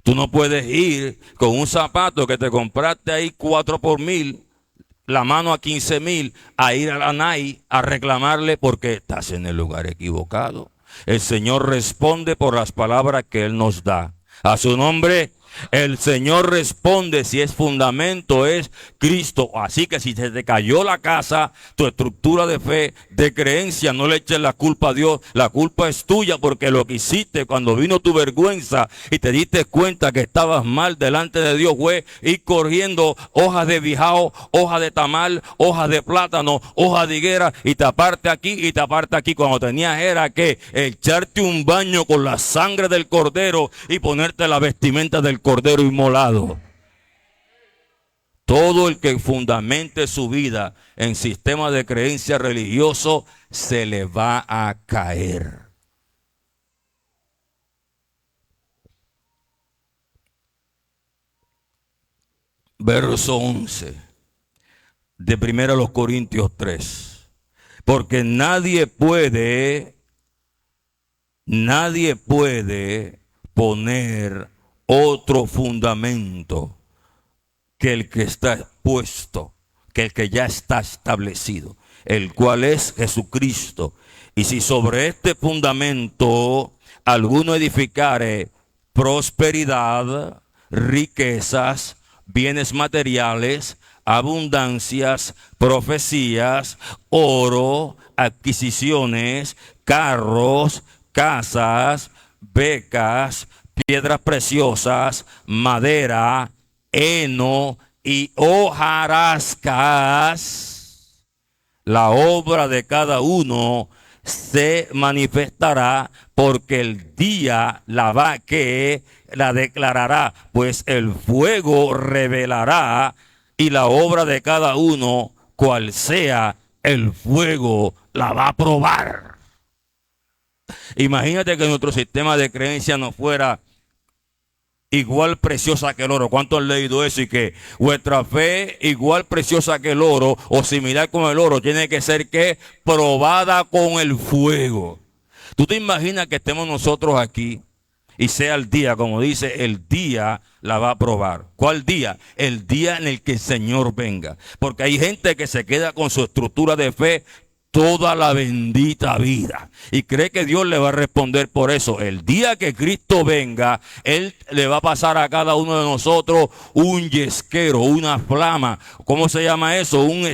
Tú no puedes ir con un zapato que te compraste ahí 4 por 1000, la mano a 15,000, a ir a la Nike a reclamarle, porque estás en el lugar equivocado. El Señor responde por las palabras que Él nos da. A su nombre, el Señor responde si es fundamento, es Cristo. Así que si se te cayó la casa, tu estructura de fe, de creencia, no le eches la culpa a Dios. La culpa es tuya, porque lo que hiciste cuando vino tu vergüenza y te diste cuenta que estabas mal delante de Dios fue ir corriendo hojas de bijao, hojas de tamal, hojas de plátano, hojas de higuera, y taparte aquí y taparte aquí. Cuando tenías era que echarte un baño con la sangre del cordero y ponerte la vestimenta del cordero inmolado. Todo el que fundamente su vida en sistema de creencia religioso se le va a caer. Verso 11 de 1 Corintios 3. Porque nadie puede poner otro fundamento que el que está puesto, que el que ya está establecido, el cual es Jesucristo. Y si sobre este fundamento alguno edificare prosperidad, riquezas, bienes materiales, abundancias, profecías, oro, adquisiciones, carros, casas, becas, piedras preciosas, madera, heno y hojarascas, la obra de cada uno se manifestará, porque el día que la declarará, pues el fuego revelará y la obra de cada uno, cual sea, el fuego la va a probar. Imagínate que nuestro sistema de creencia no fuera igual preciosa que el oro. ¿Cuántos han leído eso? Y que vuestra fe igual preciosa que el oro o similar con el oro tiene que ser que probada con el fuego. ¿Tú te imaginas que estemos nosotros aquí y sea el día, como dice, el día la va a probar? ¿Cuál día? El día en el que el Señor venga. Porque hay gente que se queda con su estructura de fe toda la bendita vida y cree que Dios le va a responder por eso. El día que Cristo venga, Él le va a pasar a cada uno de nosotros un yesquero, una flama. ¿Cómo se llama eso? Un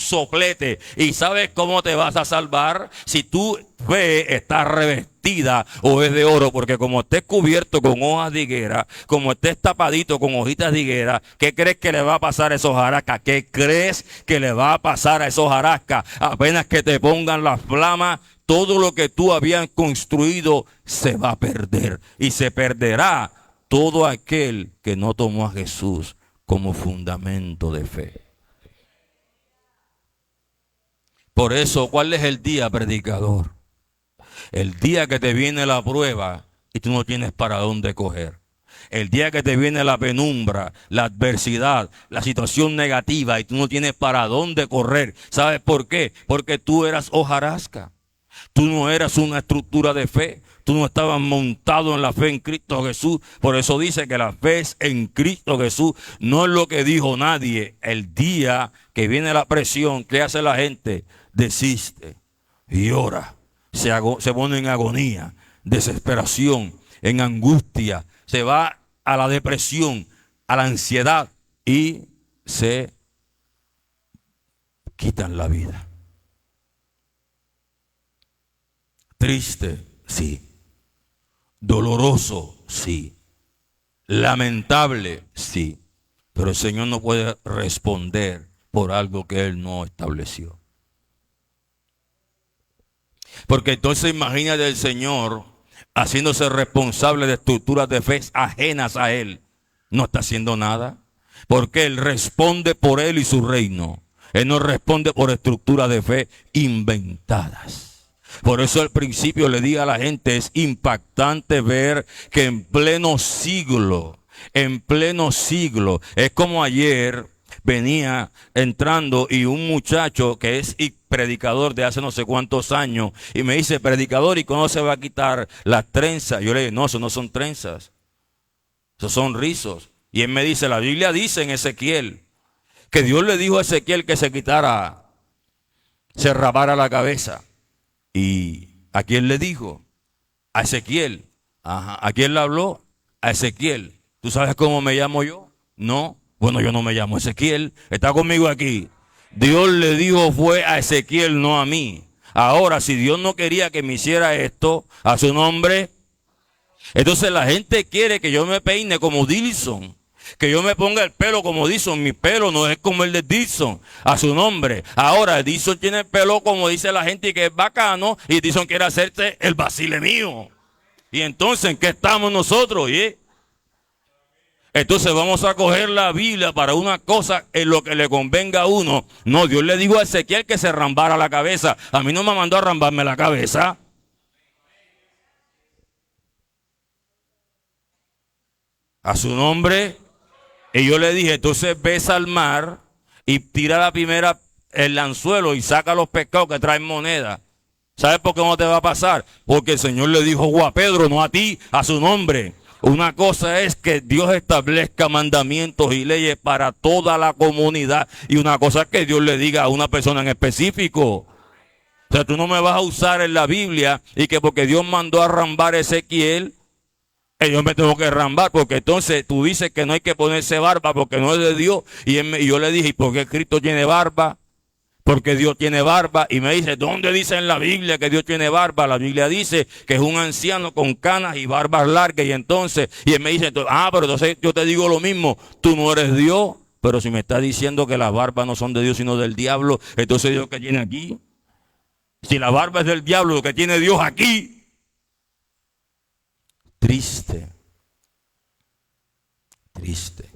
soplete. ¿Y sabes cómo te vas a salvar? Si tu fe está revestida o es de oro, porque como estés cubierto con hojas de higuera, como estés tapadito con hojitas de higuera, ¿qué crees que le va a pasar a esos jarascas? ¿Qué crees que le va a pasar a esos jarascas? Apenas que te pongan las flamas, todo lo que tú habías construido se va a perder. Y se perderá todo aquel que no tomó a Jesús como fundamento de fe. Por eso, ¿cuál es el día, predicador? El día que te viene la prueba y tú no tienes para dónde coger. El día que te viene la penumbra, la adversidad, la situación negativa y tú no tienes para dónde correr. ¿Sabes por qué? Porque tú eras hojarasca. Tú no eras una estructura de fe. Tú no estabas montado en la fe en Cristo Jesús. Por eso dice que la fe es en Cristo Jesús. No es lo que dijo nadie. El día que viene la presión, ¿qué hace la gente? Desiste y ora. Se pone en agonía, desesperación, en angustia. Se va a la depresión, a la ansiedad y se quitan la vida. Triste, sí. Doloroso, sí. Lamentable, sí. Pero el Señor no puede responder por algo que Él no estableció. Porque entonces imagínate el Señor haciéndose responsable de estructuras de fe ajenas a Él. No está haciendo nada. Porque Él responde por Él y su reino. Él no responde por estructuras de fe inventadas. Por eso al principio le digo a la gente, es impactante ver que en pleno siglo, es como ayer venía entrando y un muchacho que es predicador de hace no sé cuántos años y me dice, predicador, ¿y cómo se va a quitar las trenzas? Yo le digo, no, eso no son trenzas, esos son rizos. Y él me dice, la Biblia dice en Ezequiel que Dios le dijo a Ezequiel que se rapara la cabeza. ¿Y a quién le dijo? A Ezequiel. Ajá. ¿A quién le habló? A Ezequiel. ¿Tú sabes cómo me llamo yo? No. Bueno, yo no me llamo Ezequiel. Está conmigo aquí. Dios le dijo fue a Ezequiel, no a mí. Ahora, si Dios no quería que me hiciera esto, a su nombre. Entonces la gente quiere que yo me peine como Dilson. Que yo me ponga el pelo como Dilson. Mi pelo no es como el de Dilson. A su nombre. Ahora, Dilson tiene el pelo como dice la gente que es bacano. Y Dilson quiere hacerse el vacile mío. Y entonces, ¿en qué estamos nosotros? Entonces vamos a coger la Biblia para una cosa en lo que le convenga a uno. No, Dios le dijo a Ezequiel que se rambara la cabeza. A mí no me mandó a rambarme la cabeza. A su nombre. Y yo le dije, entonces ves al mar y tira la primera, el anzuelo y saca los pescados que traen moneda. ¿Sabes por qué no te va a pasar? Porque el Señor le dijo a Pedro, no a ti, a su nombre. Una cosa es que Dios establezca mandamientos y leyes para toda la comunidad. Y una cosa es que Dios le diga a una persona en específico. O sea, tú no me vas a usar en la Biblia y que porque Dios mandó a rambar a Ezequiel, yo me tengo que rambar, porque entonces tú dices que no hay que ponerse barba porque no es de Dios. Y yo le dije, ¿y por qué Cristo tiene barba? Porque Dios tiene barba. Y me dice, ¿dónde dice en la Biblia que Dios tiene barba? La Biblia dice que es un anciano con canas y barbas largas. Y entonces, y él me dice, pero entonces yo te digo lo mismo, tú no eres Dios. Pero si me está diciendo que las barbas no son de Dios sino del diablo, entonces Dios que tiene aquí. Si la barba es del diablo, lo que tiene Dios aquí. Triste. Triste.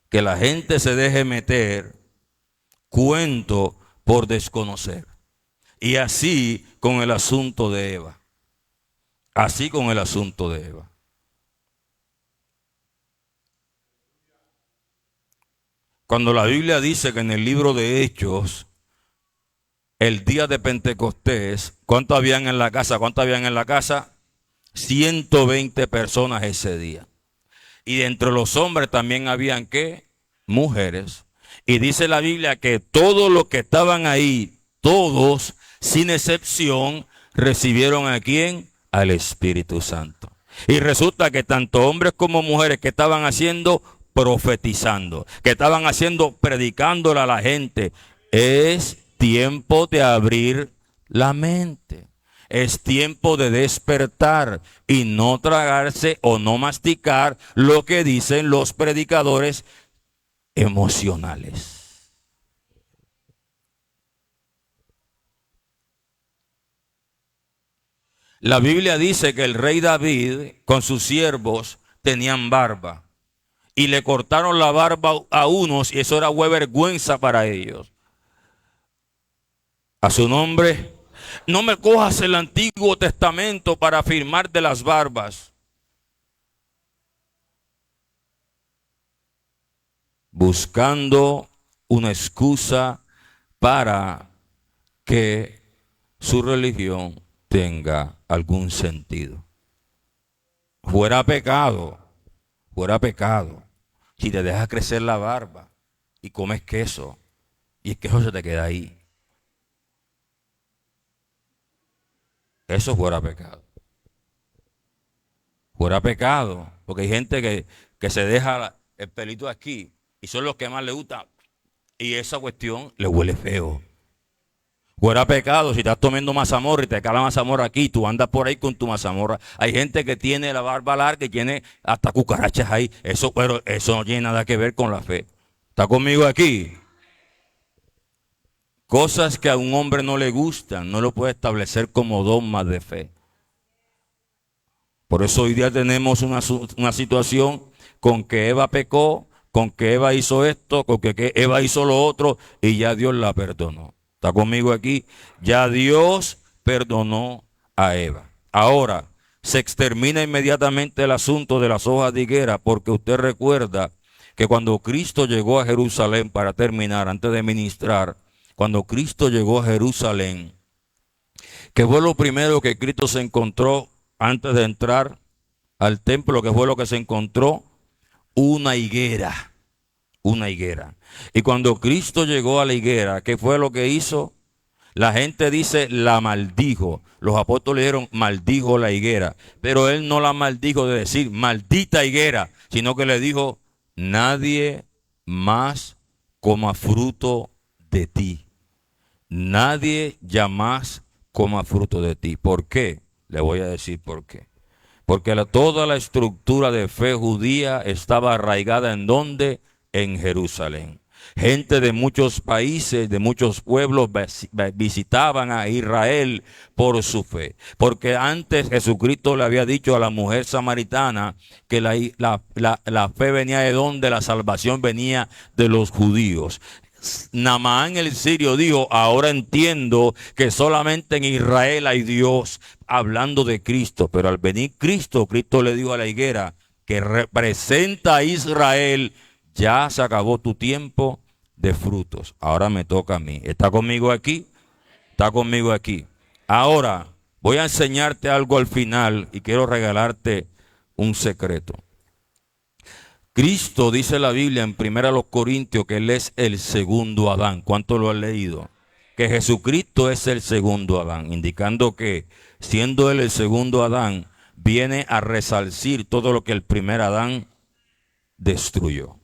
Que la gente se deje meter cuento por desconocer. Y así con el asunto de Eva. Así con el asunto de Eva. Cuando la Biblia dice que en el libro de Hechos, el día de Pentecostés, ¿cuántos habían en la casa? ¿Cuántos habían en la casa? 120 personas ese día. Y de entre los hombres también habían, ¿qué? Mujeres. Y dice la Biblia que todos los que estaban ahí, todos, sin excepción, recibieron ¿a quién? Al Espíritu Santo. Y resulta que tanto hombres como mujeres que estaban haciendo, profetizando, que estaban haciendo, predicándole a la gente. Es tiempo de abrir la mente. Es tiempo de despertar y no tragarse o no masticar lo que dicen los predicadores emocionales. La Biblia dice que el rey David con sus siervos tenían barba y le cortaron la barba a unos y eso era vergüenza para ellos. A su nombre. No me cojas el Antiguo Testamento para afirmar de las barbas. Buscando una excusa para que su religión tenga algún sentido. Fuera pecado, si te dejas crecer la barba y comes queso y el queso se te queda ahí. Eso fuera pecado. Fuera pecado. Porque hay gente que se deja el pelito aquí y son los que más le gusta. Y esa cuestión le huele feo. Fuera pecado si estás tomando mazamorra y te cae la mazamorra aquí. Tú andas por ahí con tu mazamorra. Hay gente que tiene la barba larga y tiene hasta cucarachas ahí. Pero eso no tiene nada que ver con la fe. ¿Está conmigo aquí? Cosas que a un hombre no le gustan, no lo puede establecer como dogmas de fe. Por eso hoy día tenemos una situación con que Eva pecó, con que Eva hizo esto, con que Eva hizo lo otro y ya Dios la perdonó. ¿Está conmigo aquí? Ya Dios perdonó a Eva. Ahora, se extermina inmediatamente el asunto de las hojas de higuera porque usted recuerda que cuando Cristo llegó a Jerusalén, para terminar, antes de ministrar, cuando Cristo llegó a Jerusalén, que fue lo primero que Cristo se encontró antes de entrar al templo, que fue lo que se encontró, una higuera, una higuera. Y cuando Cristo llegó a la higuera, ¿qué fue lo que hizo? La gente dice, la maldijo. Los apóstoles dijeron, maldijo la higuera. Pero él no la maldijo de decir, maldita higuera, sino que le dijo, nadie más coma fruto de ti. Nadie ya más coma fruto de ti. ¿Por qué? Le voy a decir por qué. Porque toda la estructura de fe judía estaba arraigada ¿en dónde? En Jerusalén. Gente de muchos países, de muchos pueblos visitaban a Israel por su fe. Porque antes Jesucristo le había dicho a la mujer samaritana que la fe venía de donde, la salvación venía de los judíos. Naamán el sirio dijo, ahora entiendo que solamente en Israel hay Dios, hablando de Cristo. Pero al venir Cristo, Cristo le dijo a la higuera que representa a Israel, ya se acabó tu tiempo de frutos, ahora me toca a mí. ¿Está conmigo aquí? Está conmigo aquí. Ahora voy a enseñarte algo al final y quiero regalarte un secreto. Cristo, dice la Biblia en 1 Corintios, que Él es el segundo Adán. ¿Cuánto lo han leído? Que Jesucristo es el segundo Adán, indicando que siendo Él el segundo Adán, viene a resarcir todo lo que el primer Adán destruyó.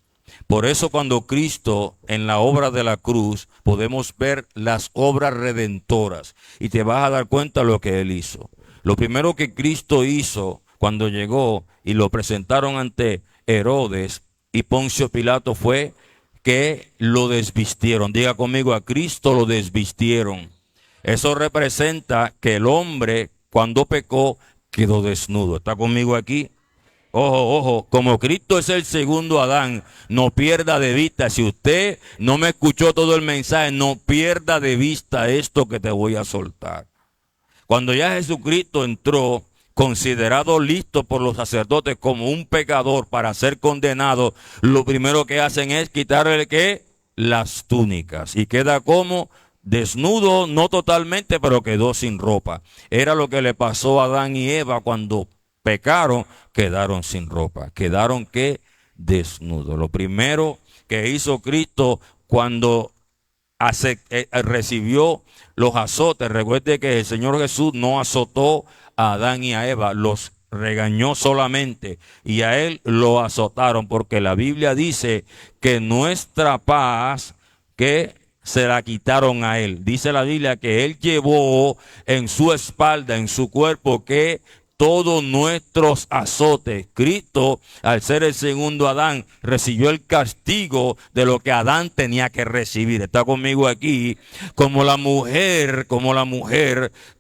Por eso cuando Cristo en la obra de la cruz podemos ver las obras redentoras y te vas a dar cuenta de lo que Él hizo. Lo primero que Cristo hizo cuando llegó y lo presentaron ante Herodes y Poncio Pilato fue que lo desvistieron. Diga conmigo, a Cristo lo desvistieron. Eso representa que el hombre cuando pecó quedó desnudo. ¿Está conmigo aquí? Ojo, ojo, como Cristo es el segundo Adán, no pierda de vista. Si usted no me escuchó todo el mensaje, no pierda de vista esto que te voy a soltar. Cuando ya Jesucristo entró, considerado listo por los sacerdotes como un pecador para ser condenado, lo primero que hacen es quitarle ¿qué? Las túnicas. Y queda como desnudo, no totalmente, pero quedó sin ropa. Era lo que le pasó a Adán y Eva cuando pecaron, quedaron sin ropa. Quedaron ¿qué? Desnudos. Lo primero que hizo Cristo cuando recibió los azotes. Recuerde que el Señor Jesús no azotó a Adán y a Eva, los regañó solamente y a él lo azotaron, porque la Biblia dice que nuestra paz que se la quitaron a él. Dice la Biblia que él llevó en su espalda, en su cuerpo, que todos nuestros azotes. Cristo, al ser el segundo Adán, recibió el castigo de lo que Adán tenía que recibir. Está conmigo aquí. Como la mujer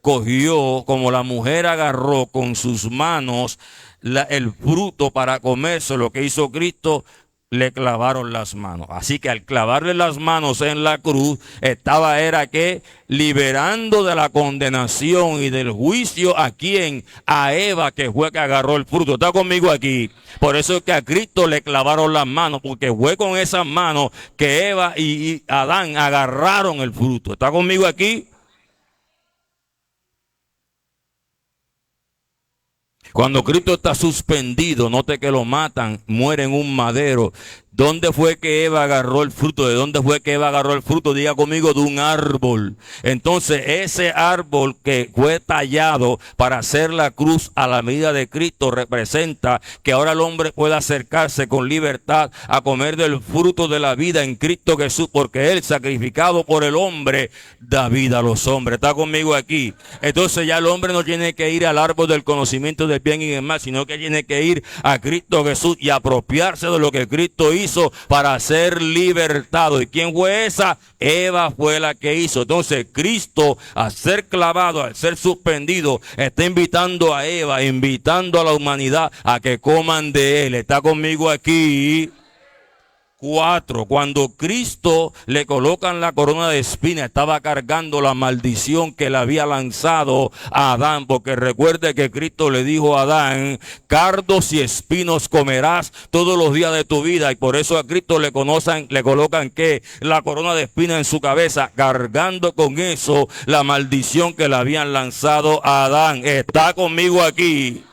cogió, como la mujer agarró con sus manos el fruto para comerse, lo que hizo Cristo, le clavaron las manos. Así que al clavarle las manos en la cruz, era que liberando de la condenación y del juicio a quien, a Eva, que fue que agarró el fruto. Está conmigo aquí. Por eso es que a Cristo le clavaron las manos, porque fue con esas manos que Eva y Adán agarraron el fruto. Está conmigo aquí. Cuando Cristo está suspendido, note que lo matan, muere en un madero. ¿Dónde fue que Eva agarró el fruto? ¿De dónde fue que Eva agarró el fruto? Diga conmigo, de un árbol. Entonces, ese árbol que fue tallado para hacer la cruz a la medida de Cristo representa que ahora el hombre puede acercarse con libertad a comer del fruto de la vida en Cristo Jesús, porque Él, sacrificado por el hombre, da vida a los hombres. ¿Está conmigo aquí? Entonces ya el hombre no tiene que ir al árbol del conocimiento del bien y del mal, sino que tiene que ir a Cristo Jesús y apropiarse de lo que Cristo hizo para ser libertado. ¿Y quién fue esa? Eva fue la que hizo. Entonces Cristo, al ser clavado, al ser suspendido, está invitando a Eva, invitando a la humanidad a que coman de él. ¿Está conmigo aquí? 4. Cuando Cristo le colocan la corona de espina, estaba cargando la maldición que le había lanzado a Adán, porque recuerde que Cristo le dijo a Adán, cardos y espinos comerás todos los días de tu vida, y por eso a Cristo le colocan que la corona de espina en su cabeza, cargando con eso la maldición que le habían lanzado a Adán. ¿Está conmigo aquí?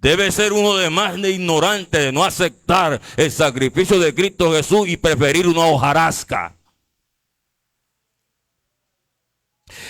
Debe ser uno de más de ignorante de no aceptar el sacrificio de Cristo Jesús y preferir una hojarasca.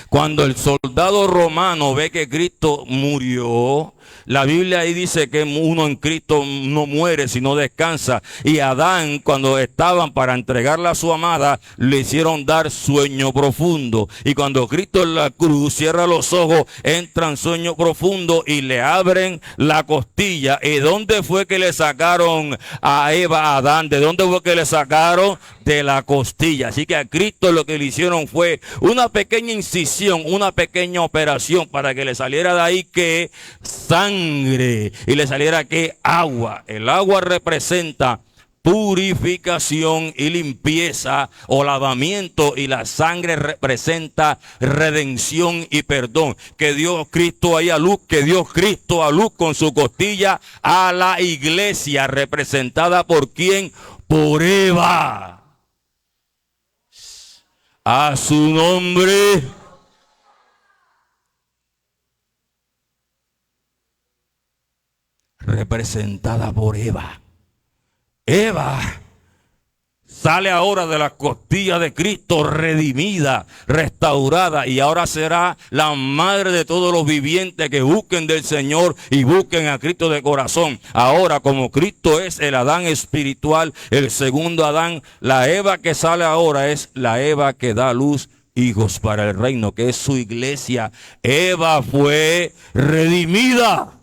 Cuando el soldado romano ve que Cristo murió, la Biblia ahí dice que uno en Cristo no muere sino descansa. Y Adán, cuando estaban para entregarle a su amada, le hicieron dar sueño profundo. Y cuando Cristo en la cruz cierra los ojos, entra en sueño profundo y le abren la costilla. ¿Y dónde fue que le sacaron a Eva, a Adán? ¿De dónde fue que le sacaron? De la costilla. Así que a Cristo lo que le hicieron fue una pequeña incisión, una pequeña operación para que le saliera de ahí que sangre y le saliera que agua. El agua representa purificación y limpieza o lavamiento, y la sangre representa redención y perdón. Que Dios Cristo haya luz, que Dios Cristo a luz con su costilla a la iglesia, representada por quién? Por Eva. A su nombre. Representada por Eva. Eva sale ahora de las costillas de Cristo, redimida, restaurada, y ahora será la madre de todos los vivientes que busquen del Señor y busquen a Cristo de corazón. Ahora, como Cristo es el Adán espiritual, el segundo Adán, la Eva que sale ahora es la Eva que da luz hijos para el reino, que es su iglesia. Eva fue redimida.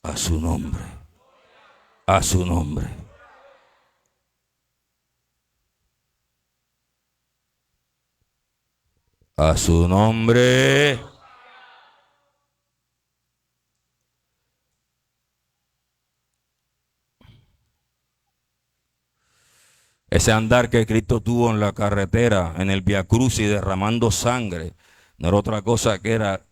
A su nombre. A su nombre. A su nombre. Ese andar que Cristo tuvo en la carretera, en el Via Crucis, derramando sangre, no era otra cosa que era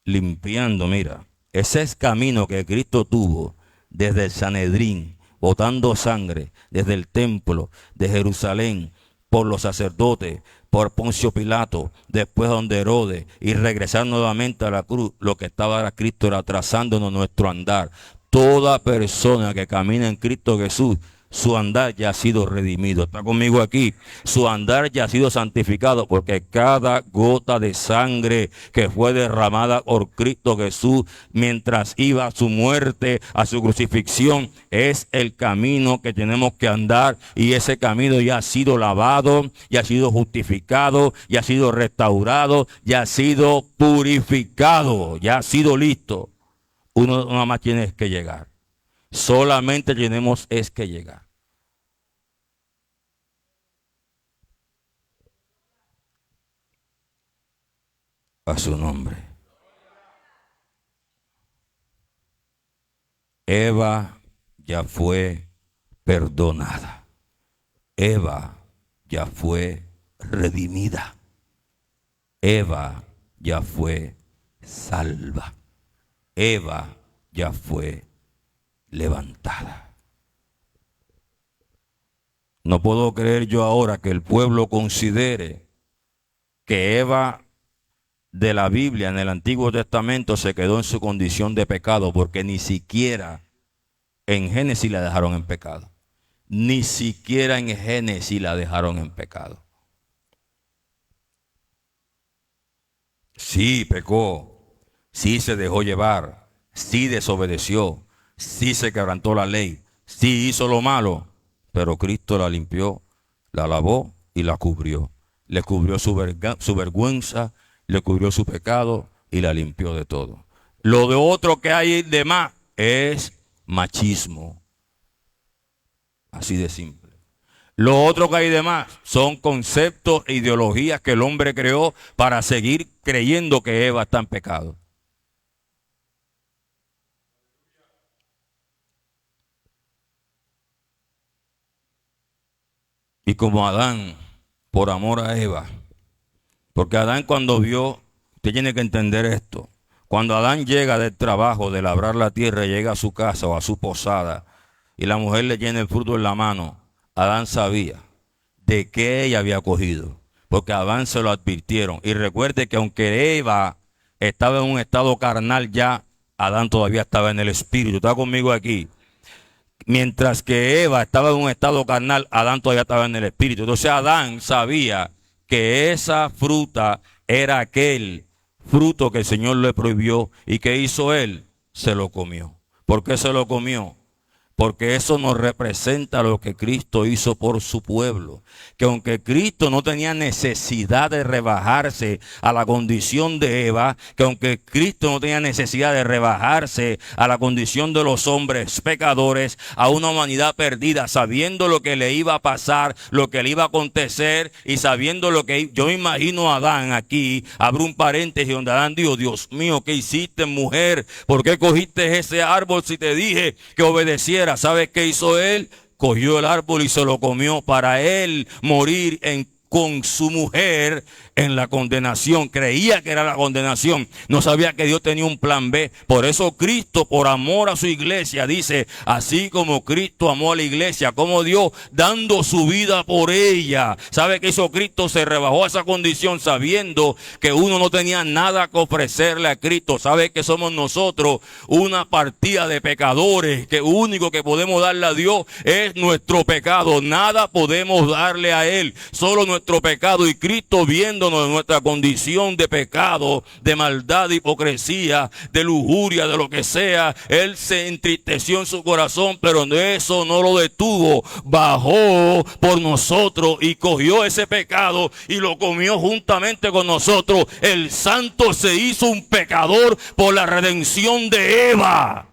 limpiando, mira. Ese es camino que Cristo tuvo desde el Sanedrín, botando sangre, desde el templo de Jerusalén, por los sacerdotes, por Poncio Pilato, después donde Herodes, y regresar nuevamente a la cruz. Lo que estaba era Cristo, era trazándonos nuestro andar. Toda persona que camina en Cristo Jesús, su andar ya ha sido redimido. Está conmigo aquí. Su andar ya ha sido santificado, porque cada gota de sangre que fue derramada por Cristo Jesús mientras iba a su muerte, a su crucifixión, es el camino que tenemos que andar, y ese camino ya ha sido lavado, ya ha sido justificado, ya ha sido restaurado, ya ha sido purificado, ya ha sido listo. Uno nada más tiene que llegar. Solamente tenemos es que llegar. A su nombre. Eva ya fue perdonada. Eva ya fue redimida. Eva ya fue salva. Eva ya fue levantada. No puedo creer yo ahora que el pueblo considere que Eva de la Biblia en el Antiguo Testamento se quedó en su condición de pecado, porque ni siquiera en Génesis la dejaron en pecado. Ni siquiera en Génesis la dejaron en pecado. Sí pecó, sí se dejó llevar, sí desobedeció, sí se quebrantó la ley, sí hizo lo malo, pero Cristo la limpió, la lavó y la cubrió. Le cubrió su vergüenza, le cubrió su pecado y la limpió de todo. Lo de otro que hay de más es machismo. Así de simple. Lo otro que hay de más son conceptos e ideologías que el hombre creó para seguir creyendo que Eva está en pecado. Y como Adán, por amor a Eva, porque Adán cuando vio, usted tiene que entender esto, cuando Adán llega del trabajo de labrar la tierra, llega a su casa o a su posada, y la mujer le llena el fruto en la mano, Adán sabía de qué ella había cogido, porque a Adán se lo advirtieron. Y recuerde que aunque Eva estaba en un estado carnal ya, Adán todavía estaba en el espíritu. ¿Está conmigo aquí? Mientras que Eva estaba en un estado carnal, Adán todavía estaba en el espíritu. Entonces Adán sabía que esa fruta era aquel fruto que el Señor le prohibió. ¿Y qué hizo él? Se lo comió. ¿Por qué se lo comió? Porque eso nos representa lo que Cristo hizo por su pueblo. Que aunque Cristo no tenía necesidad de rebajarse a la condición de Eva, que aunque Cristo no tenía necesidad de rebajarse a la condición de los hombres pecadores, a una humanidad perdida, sabiendo lo que le iba a pasar, lo que le iba a acontecer, y sabiendo lo que yo me imagino a Adán aquí, abro un paréntesis donde Adán dijo: Dios mío, ¿qué hiciste, mujer? ¿Por qué cogiste ese árbol si te dije que obedeciera? ¿Sabes qué hizo él? Cogió el árbol y se lo comió para él morir con su mujer en la condenación. Creía que era la condenación, no sabía que Dios tenía un plan B. Por eso Cristo, por amor a su iglesia, dice: así como Cristo amó a la iglesia, como Dios dando su vida por ella. ¿Sabe qué hizo Cristo? Se rebajó a esa condición sabiendo que uno no tenía nada que ofrecerle a Cristo. ¿Sabe que somos nosotros? Una partida de pecadores, que único que podemos darle a Dios es nuestro pecado. Nada podemos darle a Él, solo nuestro pecado. Y Cristo, viéndonos en nuestra condición de pecado, de maldad, de hipocresía, de lujuria, de lo que sea, Él se entristeció en su corazón, pero eso no lo detuvo. Bajó por nosotros y cogió ese pecado y lo comió juntamente con nosotros. El santo se hizo un pecador por la redención de Eva.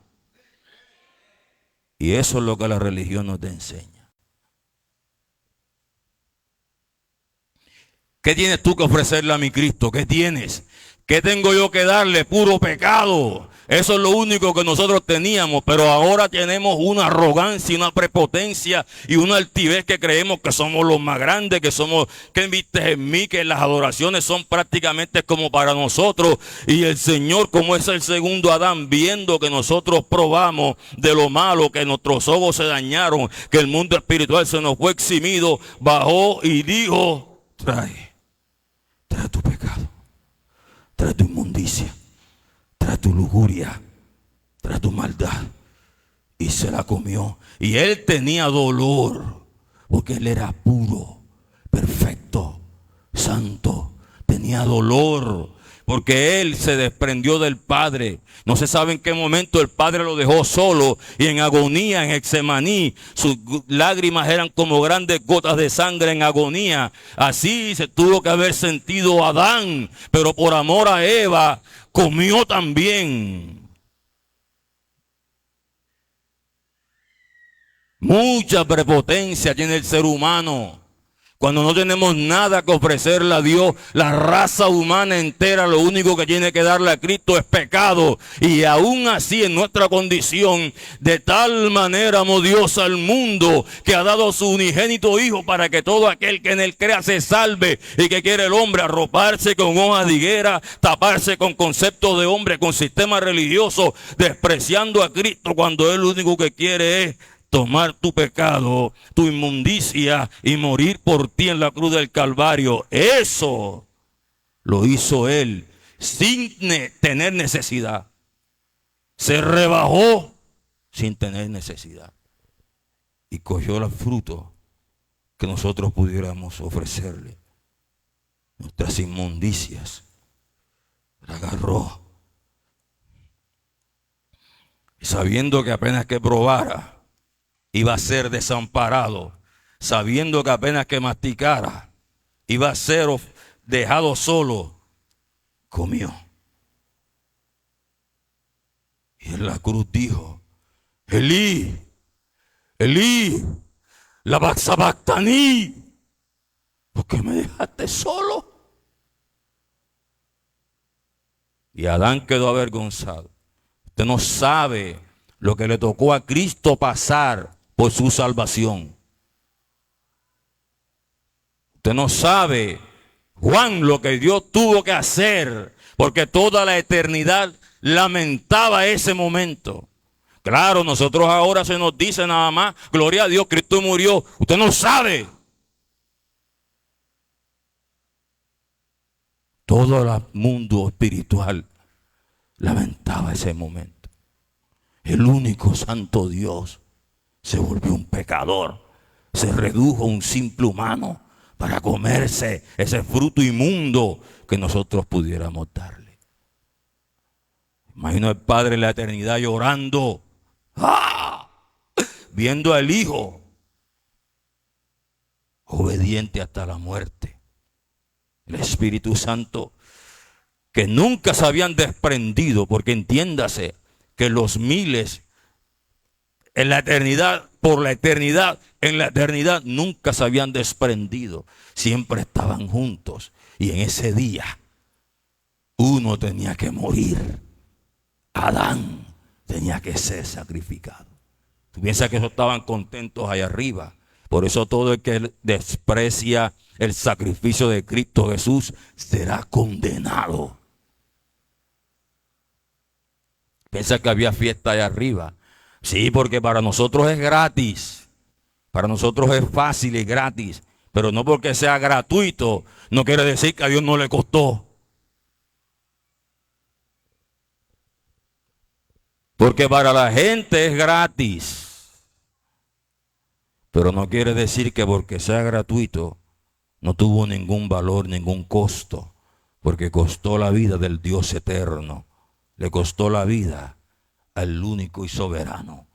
Y eso es lo que la religión nos enseña. ¿Qué tienes tú que ofrecerle a mi Cristo? ¿Qué tienes? ¿Qué tengo yo que darle? Puro pecado. Eso es lo único que nosotros teníamos, pero ahora tenemos una arrogancia, una prepotencia y una altivez que creemos que somos los más grandes, que viste en mí, que las adoraciones son prácticamente como para nosotros. Y el Señor, como es el segundo Adán, viendo que nosotros probamos de lo malo, que nuestros ojos se dañaron, que el mundo espiritual se nos fue eximido, bajó y dijo: trae tu pecado, trae tu inmundicia, trae tu lujuria, trae tu maldad. Y se la comió. Y él tenía dolor, porque él era puro, perfecto, santo. Tenía dolor, porque él se desprendió del Padre. No se sabe en qué momento el Padre lo dejó solo y en agonía en Getsemaní. Sus lágrimas eran como grandes gotas de sangre en agonía. Así se tuvo que haber sentido Adán, pero por amor a Eva comió también. Mucha prepotencia tiene el ser humano. Cuando no tenemos nada que ofrecerle a Dios, la raza humana entera lo único que tiene que darle a Cristo es pecado. Y aún así en nuestra condición, de tal manera amó Dios al mundo que ha dado su unigénito Hijo para que todo aquel que en él crea se salve. Y que quiere el hombre arroparse con hojas de higuera, taparse con conceptos de hombre, con sistema religioso, despreciando a Cristo cuando él lo único que quiere es tomar tu pecado, tu inmundicia y morir por ti en la cruz del Calvario. Eso lo hizo él sin tener necesidad. Se rebajó sin tener necesidad. Y cogió el fruto que nosotros pudiéramos ofrecerle. Nuestras inmundicias. La agarró. Y sabiendo que apenas que probara, iba a ser desamparado, sabiendo que apenas que masticara, iba a ser dejado solo, comió. Y en la cruz dijo: Elí, Elí, lama sabactani, ¿por qué me dejaste solo? Y Adán quedó avergonzado. Usted no sabe lo que le tocó a Cristo pasar por su salvación. Usted no sabe, Juan, lo que Dios tuvo que hacer, porque toda la eternidad lamentaba ese momento. Claro, nosotros ahora se nos dice nada más: gloria a Dios, Cristo murió. Usted no sabe. Todo el mundo espiritual lamentaba ese momento. El único santo Dios se volvió un pecador, se redujo a un simple humano para comerse ese fruto inmundo que nosotros pudiéramos darle. Imagino al Padre en la eternidad llorando, viendo al Hijo obediente hasta la muerte. El Espíritu Santo, que nunca se habían desprendido, porque entiéndase que los miles en la eternidad, por la eternidad, en la eternidad nunca se habían desprendido. Siempre estaban juntos. Y en ese día, uno tenía que morir. Adán tenía que ser sacrificado. Tú piensas que ellos estaban contentos allá arriba. Por eso todo el que desprecia el sacrificio de Cristo Jesús será condenado. Piensa que había fiesta allá arriba. Sí, porque para nosotros es gratis. Para nosotros es fácil y gratis. Pero no porque sea gratuito, no quiere decir que a Dios no le costó. Porque para la gente es gratis. Pero no quiere decir que porque sea gratuito no tuvo ningún valor, ningún costo. Porque costó la vida del Dios eterno. Le costó la vida al único y soberano.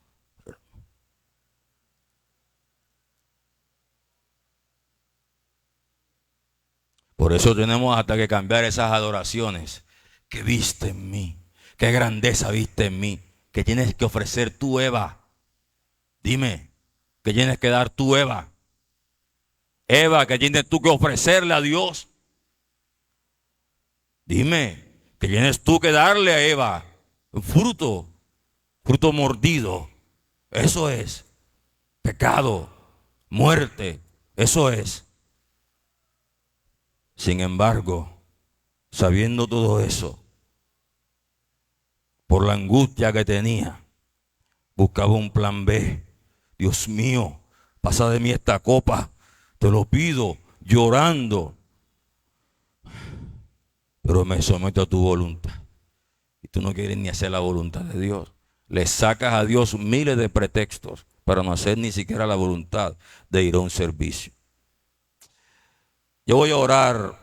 Por eso tenemos hasta que cambiar esas adoraciones. ¿Qué viste en mí? ¿Qué grandeza viste en mí? ¿Qué tienes que ofrecer tú, Eva? Dime, ¿qué tienes que dar tú, Eva? Eva, ¿qué tienes tú que ofrecerle a Dios? Dime, ¿qué tienes tú que darle a Eva? Un fruto, fruto mordido. Eso es pecado, muerte. Eso es. Sin embargo, sabiendo todo eso, por la angustia que tenía, buscaba un plan B. Dios mío, pasa de mí esta copa, te lo pido, llorando, pero me someto a tu voluntad. Y tú no quieres ni hacer la voluntad de Dios. Le sacas a Dios miles de pretextos para no hacer ni siquiera la voluntad de ir a un servicio. Yo voy a orar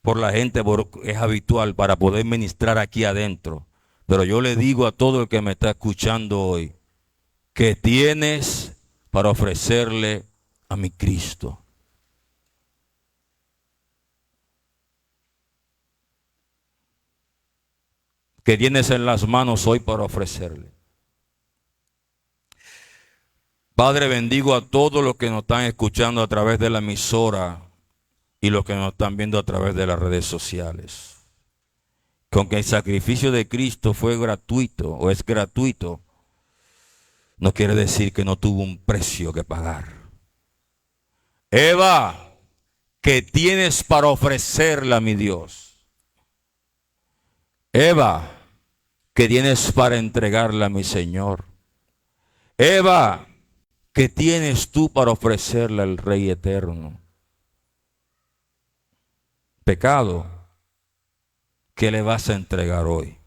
por la gente, porque es habitual para poder ministrar aquí adentro. Pero yo le digo a todo el que me está escuchando hoy, que tienes para ofrecerle a mi Cristo. Que tienes en las manos hoy para ofrecerle. Padre, bendigo a todos los que nos están escuchando a través de la emisora y los que nos están viendo a través de las redes sociales. Que aunque el sacrificio de Cristo fue gratuito o es gratuito, no quiere decir que no tuvo un precio que pagar. Eva, ¿qué tienes para ofrecerle a mi Dios? Eva, ¿qué tienes para entregarle a mi Señor? Eva, ¿qué tienes tú para ofrecerle al Rey eterno? Pecado, ¿qué le vas a entregar hoy?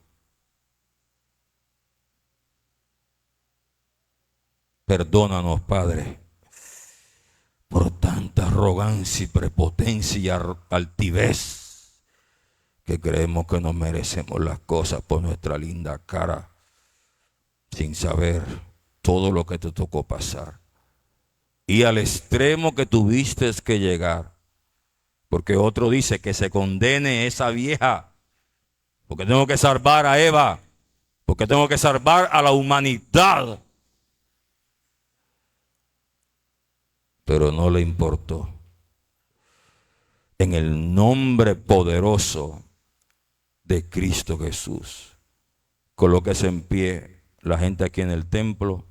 Perdónanos, Padre, por tanta arrogancia y prepotencia y altivez, que creemos que no merecemos las cosas por nuestra linda cara, sin saber todo lo que te tocó pasar. Y al extremo que tuviste que llegar, porque otro dice que se condene esa vieja, porque tengo que salvar a Eva, porque tengo que salvar a la humanidad. Pero no le importó. En el nombre poderoso de Cristo Jesús, colóquese en pie la gente aquí en el templo.